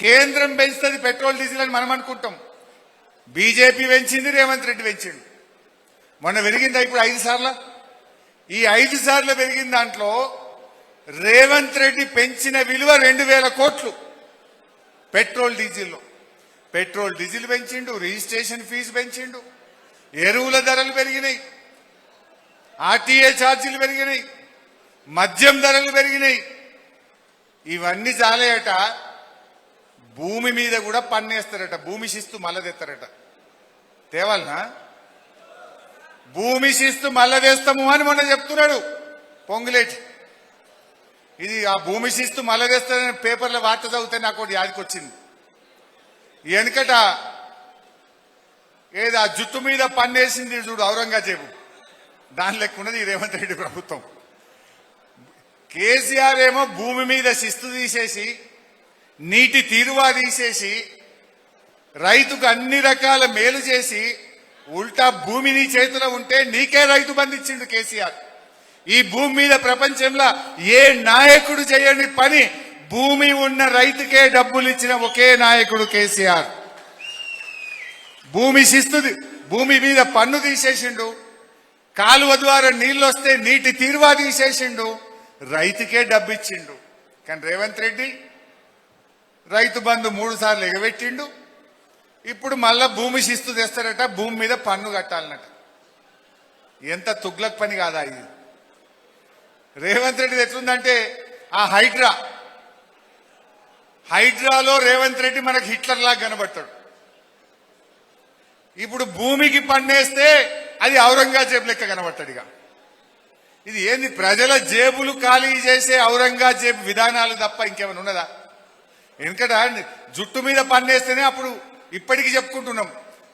కేంద్రం పెంచుతుంది పెట్రోల్ డీజిల్ అని మనం అనుకుంటాం. బీజేపీ పెంచింది, రేవంత్ రెడ్డి పెంచిండు. మొన్న పెరిగిందా ఇప్పుడు 5 సార్లు? ఈ 5 సార్లు పెరిగిన దాంట్లో రేవంత్ రెడ్డి పెంచిన విలువ 2,000 కోట్లు పెట్రోల్ డీజిల్లో. పెట్రోల్ డీజిల్ పెంచిండు, రిజిస్ట్రేషన్ ఫీజు పెంచిండు, ఎరువుల ధరలు పెరిగినాయి, ఆర్టీఏ ఛార్జీలు పెరిగినాయి, మద్యం ధరలు పెరిగినాయి. ఇవన్నీ చాలేయట, భూమి మీద కూడా పన్నేస్తారట. భూమి శిస్తు మళ్ళా తెస్తారట. తేవాలనా? భూమి శిస్తు మళ్ళా తెస్తాము అని మొన్న చెప్తున్నాడు పొంగులేటి. ఇది ఆ భూమి శిస్తు మళ్ళా తెస్తారని పేపర్లో వార్త చదివితే నాకు ఒకటి యాదికి వచ్చింది. వెనుకట ఏదో ఆ జుట్టు మీద పన్నేసింది చూడు ఔరంగజేబు, దాని లెక్క ఉన్నది ఈ రేవంత్ రెడ్డి ప్రభుత్వం. కేసీఆర్ ఏమో భూమి మీద శిస్తు తీసేసి, నీటి తీరువా తీసేసి, రైతుకు అన్ని రకాల మేలు చేసి, ఉల్టా భూమి నీ చేతిలో ఉంటే నీకే రైతు బంధించిండు కేసీఆర్. ఈ భూమి మీద ప్రపంచంలో ఏ నాయకుడు చేయని పని భూమి ఉన్న రైతుకే డబ్బులు ఇచ్చిన ఒకే నాయకుడు కేసీఆర్. భూమి శిస్తుది, భూమి మీద పన్ను తీసేసిండు, కాలువ ద్వారా నీళ్లు వస్తే నీటి తీరువా తీసేసిండు, రైతుకే డబ్బు ఇచ్చిండు. కానీ రేవంత్ రెడ్డి రైతు బంధు 3 సార్లు ఎగబెట్టిండు. ఇప్పుడు మళ్ళా భూమి శిస్తు తెస్తారట, భూమి మీద పన్ను కట్టాలన్నట. ఎంత తుగ్లక్ పని కాదా ఇది? రేవంత్ రెడ్డి ఎట్లుందంటే ఆ హైడ్రాలో రేవంత్ రెడ్డి మనకు హిట్లర్ లాగా కనబడతాడు. ఇప్పుడు భూమికి పన్నేస్తే అది ఔరంగజేబు లెక్క కనబడతాడు. ఇక ఇది ఏంది? ప్రజల జేబులు ఖాళీ చేసే ఔరంగజేబు విధానాలు తప్ప ఇంకేమైనా ఉన్నదా? ఎందుకంటే జుట్టు మీద పన్నేస్తేనే అప్పుడు ఇప్పటికీ చెప్పుకుంటున్నాం.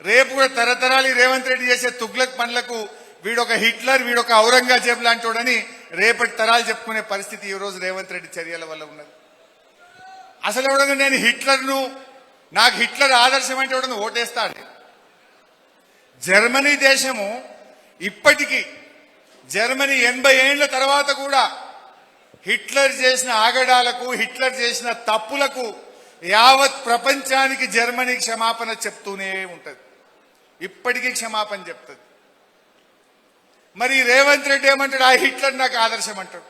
రేపు కూడా తరతరాలు రేవంత్ రెడ్డి చేసే తుగ్లక్ పనులకు వీడొక హిట్లర్, వీడొక ఔరంగజేబు లాంటోడని రేపటి తరాలు చెప్పుకునే పరిస్థితి ఈ రోజు రేవంత్ రెడ్డి చర్యల వల్ల ఉన్నది. అసలు ఎవడన్నా నేను హిట్లర్ను, నాకు హిట్లర్ ఆదర్శం అంటే ఎవడన్నా ఓటేస్తాడు? జర్మనీ దేశము ఇప్పటికీ, జర్మనీ 80 ఏళ్ల తర్వాత కూడా హిట్లర్ చేసిన ఆగడాలకు, హిట్లర్ చేసిన తప్పులకు యావత్ ప్రపంచానికి జర్మనీ క్షమాపణ చెప్తూనే ఉంటది. ఇప్పటికీ క్షమాపణ చెప్తుంది. మరి రేవంత్ రెడ్డి ఏమంటాడు? ఆ హిట్లర్ నాకు ఆదర్శం అంటాడు.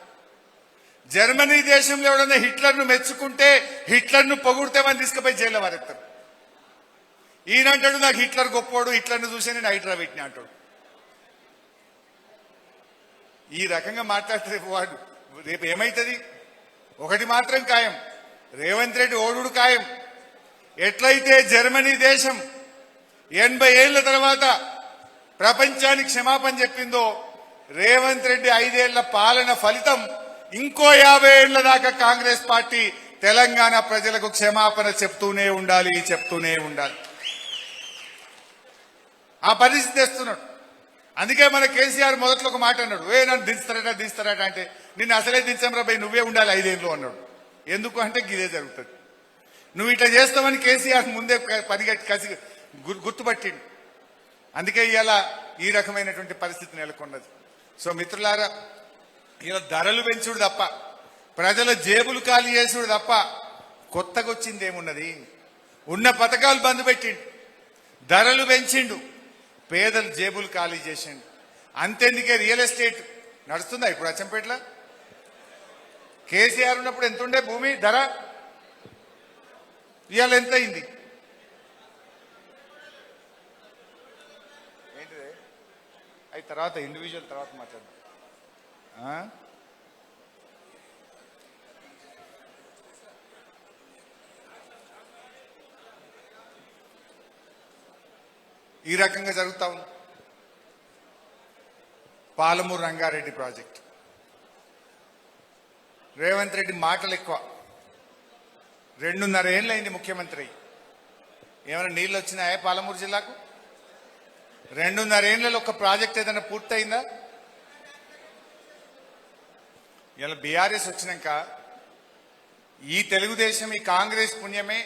జర్మనీ దేశంలో ఎవడన్నా హిట్లర్ను మెచ్చుకుంటే, హిట్లర్ను పొగుడితేమని తీసుకుపోయి జైల్లో వారెత్తారు. ఈయనంటాడు నాకు హిట్లర్ గొప్పోడు, హిట్లర్ను చూసి నేను హైడ్రా పెట్టినా అంటాడు. ఈ రకంగా మాట్లాడితే వాడు రేపు ఏమైతుంది? ఒకటి మాత్రం ఖాయం, రేవంత్ రెడ్డి ఓడుడు ఖాయం. ఎట్లయితే జర్మనీ దేశం 80 ఏళ్ల తర్వాత ప్రపంచానికి క్షమాపణ చెప్పిందో, రేవంత్ రెడ్డి 5 ఏళ్ల పాలన ఫలితం ఇంకో 50 ఏళ్ల దాకా కాంగ్రెస్ పార్టీ తెలంగాణ ప్రజలకు క్షమాపణ చెప్తూనే ఉండాలి. ఆ పరిస్థితి తెస్తున్నాడు. అందుకే మన కేసీఆర్ మొదట్లో ఒక మాట అన్నాడు, నన్ను దించుతారట అంటే, నిన్ను అసలే దించంరా భయ్, నువ్వే ఉండాలి 5 ఏళ్ళు అన్నాడు. ఎందుకు అంటే గిదే జరుగుతుంది. నువ్వు ఇట్లా చేస్తావని కేసీఆర్ ముందే పరిగెట్టి కసి గుర్తుపట్టిండు. అందుకే ఇలా ఈ రకమైనటువంటి పరిస్థితి నెలకొన్నది. సో మిత్రులారా, ఇలా ధరలు పెంచుడు తప్ప ప్రజల జేబులు ఖాళీ చేసుడు తప్ప కొత్తగా వచ్చింది ఏమున్నది? ఉన్న పథకాలు బంద్ పెట్టిండు, ధరలు పెంచిండు, పేదల జేబులు ఖాళీ చేసిండు. అంతెందుకే రియల్ ఎస్టేట్ నడుస్తుందా ఇప్పుడు అచ్చంపేటలో? కేసీఆర్ ఉన్నప్పుడు ఎంత ఉండే భూమి ధర, ఇవాళ ఎంత అయింది? ఏంటిది? అవి తర్వాత ఇండివిజువల్ తర్వాత మాట్లాడదాం. ఈ రకంగా జరుగుతా ఉంది. పాలమూరు రంగారెడ్డి ప్రాజెక్ట్, రేవంత్ రెడ్డి మాటలు ఎక్కువ. 2.5 ఏళ్ళు అయింది ముఖ్యమంత్రి అయ్యి. ఏమైనా నీళ్ళు వచ్చినాయా పాలమూరు జిల్లాకు? 2.5 ఏళ్లలో ఒక ప్రాజెక్ట్ ఏదైనా పూర్తయిందా? ఇలా బీఆర్ఎస్ వచ్చినాక ఈ తెలుగుదేశం, ఈ కాంగ్రెస్ పుణ్యమే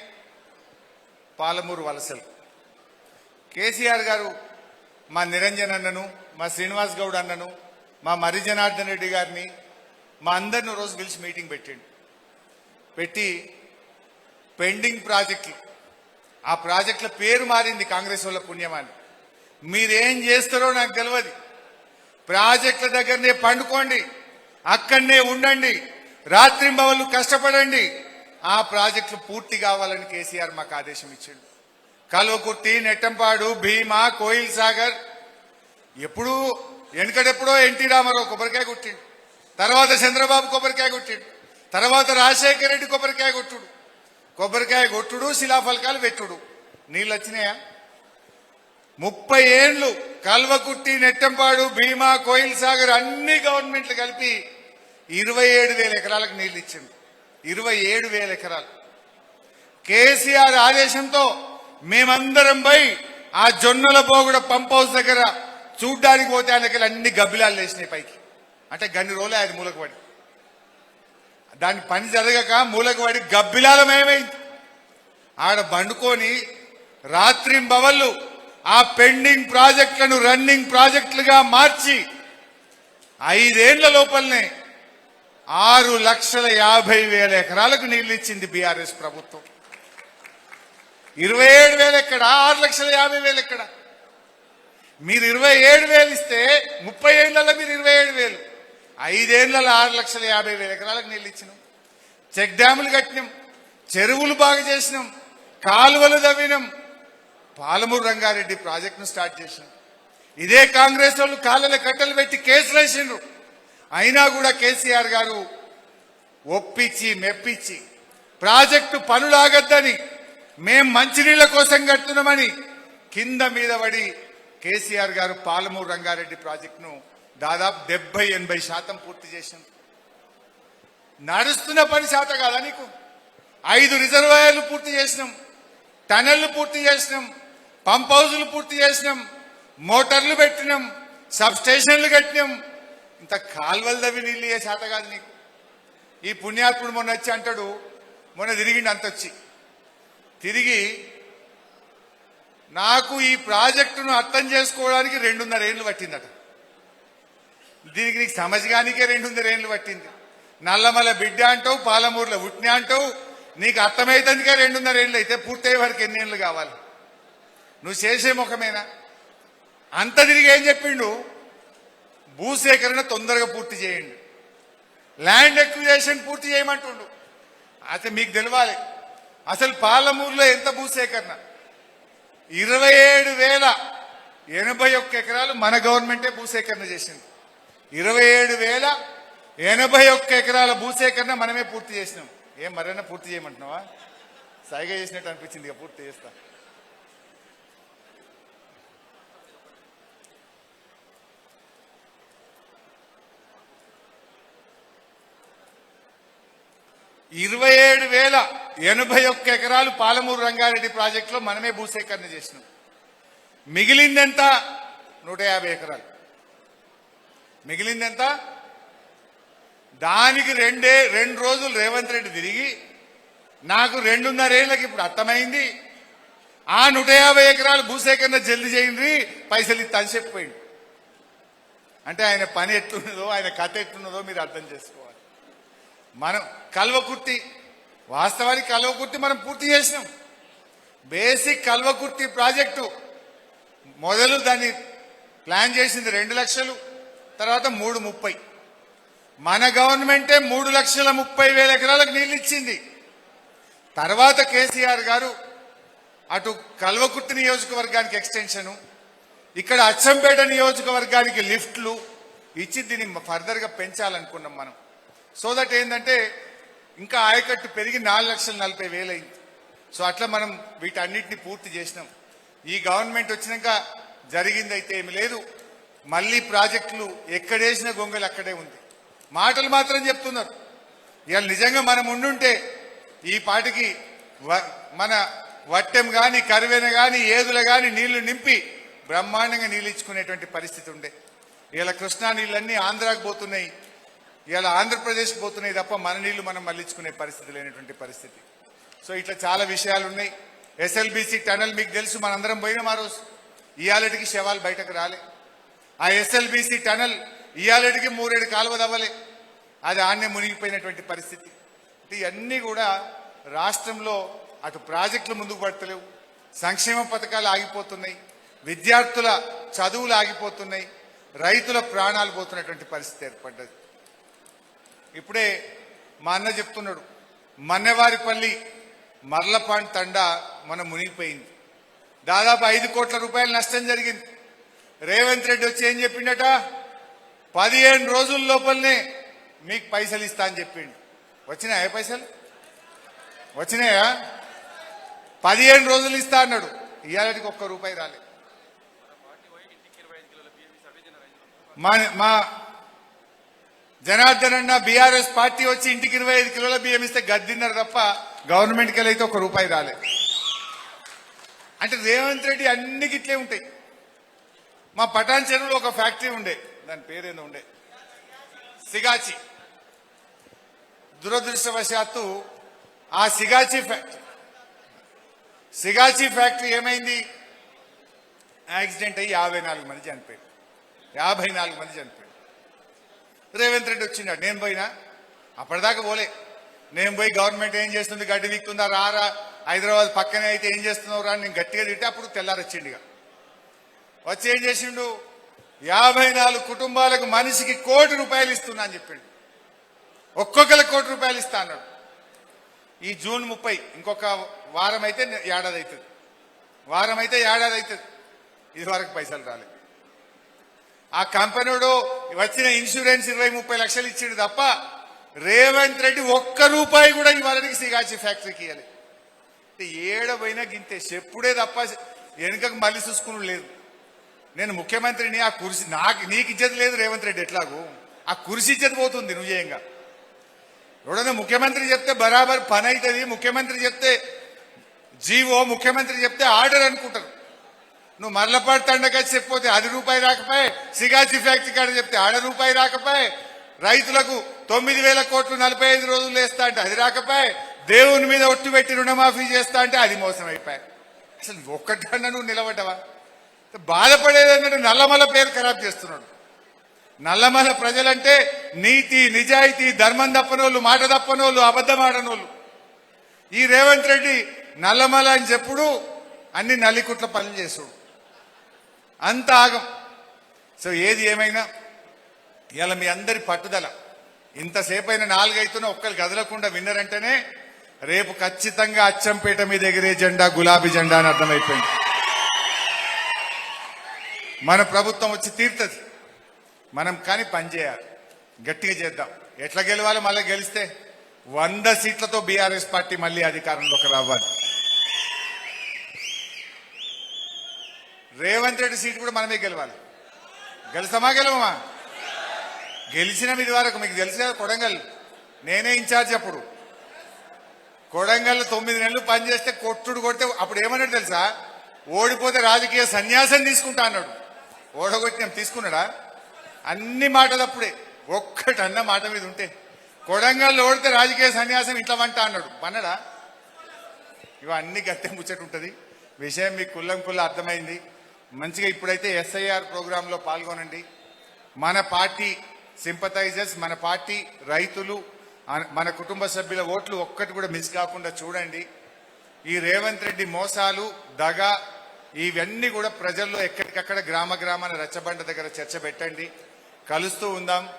పాలమూరు వలసలు. కేసీఆర్ గారు మా నిరంజన్ అన్నను, మా శ్రీనివాస్ గౌడ్ అన్నను, మా మర్రి జనార్దన్ రెడ్డి గారిని, మా అందరిని రోజు పిలిచి మీటింగ్ పెట్టి పెండింగ్ ప్రాజెక్టులు, ఆ ప్రాజెక్టుల పేరు మారింది కాంగ్రెస్ వాళ్ళ పుణ్యమాని. మీరేం చేస్తారో నాకు తెలియదు. ప్రాజెక్టుల దగ్గరనే పండుకోండి, అక్కడనే ఉండండి, రాత్రింబవళ్ళు కష్టపడండి. ఆ ప్రాజెక్టులు పూర్తి కావాలని కేసీఆర్ మాకు ఆదేశం ఇచ్చిండు. కల్వకుర్తి, నెట్టంపాడు, భీమా, కోయిల్ సాగర్, ఎప్పుడు వెనకడెప్పుడో ఎన్టీ రామారావు కొబ్బరికాయ కొట్టిండు, తర్వాత చంద్రబాబు కొబ్బరికాయ కొట్టిండు, తర్వాత రాజశేఖర రెడ్డి కొబ్బరికాయ కొట్టుడు, శిలాఫలకాలు పెట్టుడు. నీళ్ళు వచ్చినాయా? 30 ఏళ్లు కల్వకుర్తి, నెట్టంపాడు, భీమా, కోయిల్ సాగర్ అన్ని గవర్నమెంట్లు కలిపి 27,000 ఎకరాలకు నీళ్లు ఇచ్చిండు. 27,000 ఎకరాలు. కేసీఆర్ ఆదేశంతో మేమందరం పోయి ఆ జొన్నల పోగుడ పంప్ హౌస్ దగ్గర చూడ్డానికి పోతే ఆయనకి అన్ని గబ్బిలాలు లేచినాయి పైకి. అంటే గన్ని రోజులే అది మూలకు పడి, దాని పని జరగక మూలకు పడి గబ్బిలాలమేమైంది. ఆడ బండుకొని రాత్రింబవళ్ళు ఆ పెండింగ్ ప్రాజెక్టులను రన్నింగ్ ప్రాజెక్టులుగా మార్చి 5 ఏళ్ల లోపలనే 6,50,000 ఎకరాలకు నీళ్లు ఇచ్చింది బీఆర్ఎస్ ప్రభుత్వం. 27,000 ఎక్కడ, 6,50,000 ఎక్కడ? మీరు 27,000 ఇస్తే 30 ఏళ్లలో మీరు 27,000, 5 ఏళ్లలో 6,50,000 ఎకరాలకు నీళ్లు ఇచ్చినాం. చెక్ డ్యాములు కట్టినాం, చెరువులు బాగు చేసినాం, కాలువలు తవ్వినాం, పాలమూరు రంగారెడ్డి ప్రాజెక్టును స్టార్ట్ చేసినాం. ఇదే కాంగ్రెస్ వాళ్ళు కాళ్ళ కట్టలు పెట్టి కేసులు వేసిండ్రు. అయినా కూడా కేసీఆర్ గారు ఒప్పించి మెప్పించి ప్రాజెక్టు పనులాగద్దని, మేం మంచినీళ్ల కోసం కడుతున్నామని కింద మీద పడి కేసీఆర్ గారు పాలమూరు రంగారెడ్డి ప్రాజెక్టును దాదాపు 70-80% పూర్తి చేసింది. నడుస్తున్న పని శాత కాదా నీకు? 5 రిజర్వాయర్లు పూర్తి చేసినాం, టనెళ్లు పూర్తి చేసినాం, పంప్ హౌజులు పూర్తి చేసినాం, మోటార్లు పెట్టినాం, సబ్ స్టేషన్లు కట్టినాం. ఇంత కాల్వలు తవ్వి నీళ్ళు ఏ శాత కాదు నీకు. ఈ పుణ్యాత్ముడు మొన్న వచ్చి అంటాడు, మొన్న తిరిగిండి అంతొచ్చి తిరిగి నాకు ఈ ప్రాజెక్టును అర్థం చేసుకోవడానికి 2.5 ఏళ్లు పట్టిందట. దీనికి నీకు సమజ్గానికే 2.5 ఏళ్లు పట్టింది. నల్లమల బిడ్డ అంటావు, పాలమూరులో ఉట్నా అంటావు, నీకు అర్థమైతందుకే 2.5 ఏళ్ళు అయితే పూర్తయ్యే వరకు ఎన్ని ఏళ్ళు కావాలి? నువ్వు చేసే ముఖమేనా? అంత తిరిగి ఏం చెప్పిండు? భూసేకరణ తొందరగా పూర్తి చేయండి, ల్యాండ్ ఎక్విజేషన్ పూర్తి చేయమంటుండు. అయితే మీకు తెలియాలి అసలు పాలమూరులో ఎంత భూసేకరణ. 27,081 ఎకరాలు మన గవర్నమెంటే భూసేకరణ చేసింది. 27,081 ఎకరాల భూసేకరణ మనమే పూర్తి చేసినాం. ఏం మరైనా పూర్తి చేయమంటున్నావా? సైగా చేసినట్టు అనిపించింది, ఇక పూర్తి చేస్తా. ఇరవై 27,081 ఎకరాలు పాలమూరు రంగారెడ్డి ప్రాజెక్టులో మనమే భూసేకరణ చేసినాం. మిగిలిందెంత? 150 ఎకరాలు. మిగిలిందెంత? దానికి 2 రోజులు రేవంత్ రెడ్డి తిరిగి నాకు 2.5 ఏళ్ళకి ఇప్పుడు అర్థమైంది, ఆ 150 ఎకరాలు భూసేకరణ జల్ది చేయండి, పైసలు ఇస్తా అని చెప్పిపోయింది. అంటే ఆయన పని ఎట్లున్నదో, ఆయన కథ ఎట్లున్నదో మీరు అర్థం చేసుకోవాలి. మనం కల్వకుర్తి, వాస్తవానికి కల్వకుర్తి మనం పూర్తి చేసినాం. బేసిక్ కల్వకుర్తి ప్రాజెక్టు మొదలు దాన్ని ప్లాన్ చేసింది 2 లక్షలు, తర్వాత 330. మన గవర్నమెంటే 3,30,000 ఎకరాలకు నీళ్లు ఇచ్చింది. తర్వాత కేసీఆర్ గారు అటు కల్వకుర్తి నియోజకవర్గానికి ఎక్స్టెన్షను, ఇక్కడ అచ్చంపేట నియోజకవర్గానికి లిఫ్ట్లు ఇచ్చి దీన్ని ఫర్దర్ గా పెంచాలనుకున్నాం మనం. సో దట్ ఏంటంటే ఇంకా ఆయకట్టు పెరిగి 4,40,000 అయింది. సో అట్లా మనం వీటన్నిటిని పూర్తి చేసినాం. ఈ గవర్నమెంట్ వచ్చినాక జరిగిందైతే ఏమి లేదు. మళ్ళీ ప్రాజెక్టులు ఎక్కడేసిన గొంగలు అక్కడే ఉంది. మాటలు మాత్రం చెప్తున్నారు. ఇవాళ నిజంగా మనం ఉండుంటే ఈ పాటికి మన వట్టెం గాని, కరువెన గాని, ఏదుల గాని నీళ్లు నింపి బ్రహ్మాండంగా నీళ్ళు ఇచ్చుకునేటువంటి పరిస్థితి ఉండే. ఇలా కృష్ణా నీళ్ళన్నీ ఆంధ్రాకు పోతున్నాయి, ఇలా ఆంధ్రప్రదేశ్కి పోతున్నాయి తప్ప మన నీళ్లు మనం మళ్ళించుకునే పరిస్థితి లేనటువంటి పరిస్థితి. సో ఇట్లా చాలా విషయాలు ఉన్నాయి. ఎస్ఎల్బిసి టనల్ మీకు తెలుసు, మనందరం పోయినాం ఆ రోజు. ఇయాలటికి శవాలు బయటకు రాలే. ఆ ఎస్ఎల్బిసి టనల్ ఇయాలటికి 3-7 కాలువ దవ్వలే, అది ఆన్నే మునిగిపోయినటువంటి పరిస్థితి. ఇవన్నీ కూడా రాష్ట్రంలో అటు ప్రాజెక్టులు ముందుకు పడతలేవు, సంక్షేమ పథకాలు ఆగిపోతున్నాయి, విద్యార్థుల చదువులు ఆగిపోతున్నాయి, రైతుల ప్రాణాలు పోతున్నటువంటి పరిస్థితి ఏర్పడ్డది. ఇప్పుడే మా అన్న చెప్తున్నాడు, మన్నెవారిపల్లి మర్లపాండ్ తండా మన మునిగిపోయింది. దాదాపు 5 కోట్ల రూపాయల నష్టం జరిగింది. రేవంత్ రెడ్డి వచ్చి ఏం చెప్పిండట, 15 రోజుల లోపలనే మీకు పైసలు ఇస్తా అని చెప్పిండు. వచ్చినాయా పైసలు? వచ్చినాయా? 15 రోజులు ఇస్తా అన్నాడు. ఇవాళకి ₹1 రాలే. మా జనార్దన్ అన్న బీఆర్ఎస్ పార్టీ వచ్చి ఇంటికి 25 కిలోల బియ్యం ఇస్తే గద్దిన్నారు తప్ప గవర్నమెంట్కి వెళ్ళైతే ₹1 రాలే. అంటే రేవంత్ రెడ్డి అన్ని గిట్లే ఉంటాయి. మా పటాన్ చెరువులో ఒక ఫ్యాక్టరీ ఉండే, దాని పేరేందో ఉండే, సిగాచి. దురదృష్టవశాత్తు ఆ సిగాచి ఫ్యాక్టరీ ఏమైంది, యాక్సిడెంట్ అయ్యి 54 మంది చనిపోయారు. 54 మంది చనిపోయారు. రేవంత్ రెడ్డి వచ్చిండాడు, నేను పోయినా, అప్పటిదాకా పోలే. నేను పోయి గవర్నమెంట్ ఏం చేస్తుంది, గడ్డి వీక్తుందా, రారా, హైదరాబాద్ పక్కనే అయితే ఏం చేస్తున్నావు రా, నేను గట్టిగా తింటే అప్పుడు తెల్లారొచ్చిండిగా. వచ్చి ఏం చేసిండు, 54 కుటుంబాలకు మనిషికి ₹1,00,00,000 ఇస్తున్నా అని చెప్పిండు. ఒక్కొక్కరికి ₹1,00,00,000 ఇస్తా అన్నాడు. ఈ జూన్ 30, ఇంకొక వారం అయితే ఏడాది అవుతుంది. ఇది వరకు పైసలు రాలే. ఆ కంపెనీడు వచ్చిన ఇన్సూరెన్స్ 20-30 లక్షలు ఇచ్చిండు తప్ప రేవంత్ రెడ్డి ₹1 కూడా ఇవాళకి సిగాచి ఫ్యాక్టరీకి ఇవ్వాలి. ఏడపోయినా గింతే చెప్పుడే తప్ప వెనుకకు మళ్ళీ చూసుకుని లేదు. నేను ముఖ్యమంత్రిని, ఆ కుర్చీ నీకు ఇచ్చేది లేదు రేవంత్ రెడ్డి, ఎట్లాగూ ఆ కుర్చీ ఇచ్చేది పోతుంది నువ్వేయంగా. ఎవడన్నా ముఖ్యమంత్రి చెప్తే బరాబర్ పని అవుతుంది, ముఖ్యమంత్రి చెప్తే జీవో, ముఖ్యమంత్రి చెప్తే ఆర్డర్ అనుకుంటారు. నువ్వు మర్లపాటు తండకచ్చి చెప్పిపోతే ₹10 రాకపోయే, సిగాచి ఫ్యాక్టరీ కాడ చెప్తే ₹1 రాకపోయే, రైతులకు 9,000 కోట్లు 45 రోజులు వేస్తా అంటే అది రాకపోయే, దేవుని మీద ఒట్టు పెట్టి రుణమాఫీ చేస్తా అంటే అది మోసం అయిపోయాయి. అసలు ఒక్కటన్నా నువ్వు నిలబడ్డవా? బాధపడేదంటే నల్లమల పేరు ఖరాబ్ చేస్తున్నాడు. నల్లమల ప్రజలంటే నీతి, నిజాయితీ, ధర్మం తప్పనోళ్ళు, మాట తప్పనోళ్ళు, అబద్ధం ఆడనోళ్ళు. ఈ రేవంత్ రెడ్డి నల్లమల అని చెప్పుడు అన్ని నల్లికుట్ల పనులు చేసుడు, అంత ఆగం. సో ఏది ఏమైనా ఇలా మీ అందరి పట్టుదల, ఇంతసేపు అయినా 4 అవుతున్నా ఒక్కరు కదలకుండా విన్నరంటేనే రేపు ఖచ్చితంగా అచ్చంపేట మీద ఎగిరే జెండా గులాబీ జెండా అని అర్థమైపోయింది. మన ప్రభుత్వం వచ్చి తీరుతుంది. మనం కానీ పని చేయాలి, గట్టిగా చేద్దాం. ఎట్లా గెలవాలి? మళ్ళీ గెలిస్తే 100 సీట్లతో బీఆర్ఎస్ పార్టీ మళ్ళీ అధికారంలోకి రావాలి. రేవంత్ రెడ్డి సీట్ కూడా మనమే గెలవాలి. గెలుస్తామా గెలవమా? గెలిచినాం ఇది వరకు. మీకు తెలుసు కదా, కొడంగల్ నేనే ఇన్ఛార్జ్. అప్పుడు కొడంగల్ 9 నెలలు పనిచేస్తే కొట్టుడు కొడితే అప్పుడు ఏమన్నాడు తెలుసా, ఓడిపోతే రాజకీయ సన్యాసం తీసుకుంటా అన్నాడు. ఓడగొట్టినాం, తీసుకున్నాడా? అన్ని మాటలు అప్పుడే. ఒక్కటన్న మాట మీద ఉంటే కొడంగల్ ఓడితే రాజకీయ సన్యాసం ఇంట్లో వంట అన్నాడు. పన్నడా? ఇవన్నీ గట్టె ముచ్చట ఉంటుంది. విషయం మీకు కుల్లం అర్థమైంది. మంచిగా ఇప్పుడైతే SIR ప్రోగ్రాంలో పాల్గొనండి. మన పార్టీ సింపథైజర్స్, మన పార్టీ రైతులు మన కుటుంబ సభ్యుల ఓట్లు ఒక్కటి కూడా మిస్ కాకుండా చూడండి. ఈ రేవంత్ రెడ్డి మోసాలు, దగ ఇవన్నీ కూడా ప్రజల్లో ఎక్కడికక్కడ గ్రామ గ్రామాన రచ్చబండ దగ్గర చర్చ పెట్టండి. కలుస్తూ ఉందాం.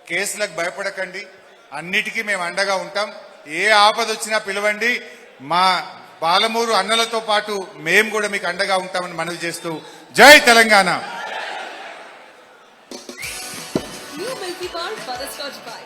కేసులకు భయపడకండి. అన్నిటికీ మేము అండగా ఉంటాం. ఏ ఆపద వచ్చినా పిలవండి. మా పాలమూరు అన్నలతో పాటు మేము కూడా మీకు అండగా ఉంటామని మనవి చేస్తూ జై Telangana. New Milky Bar Butterscotch Pie.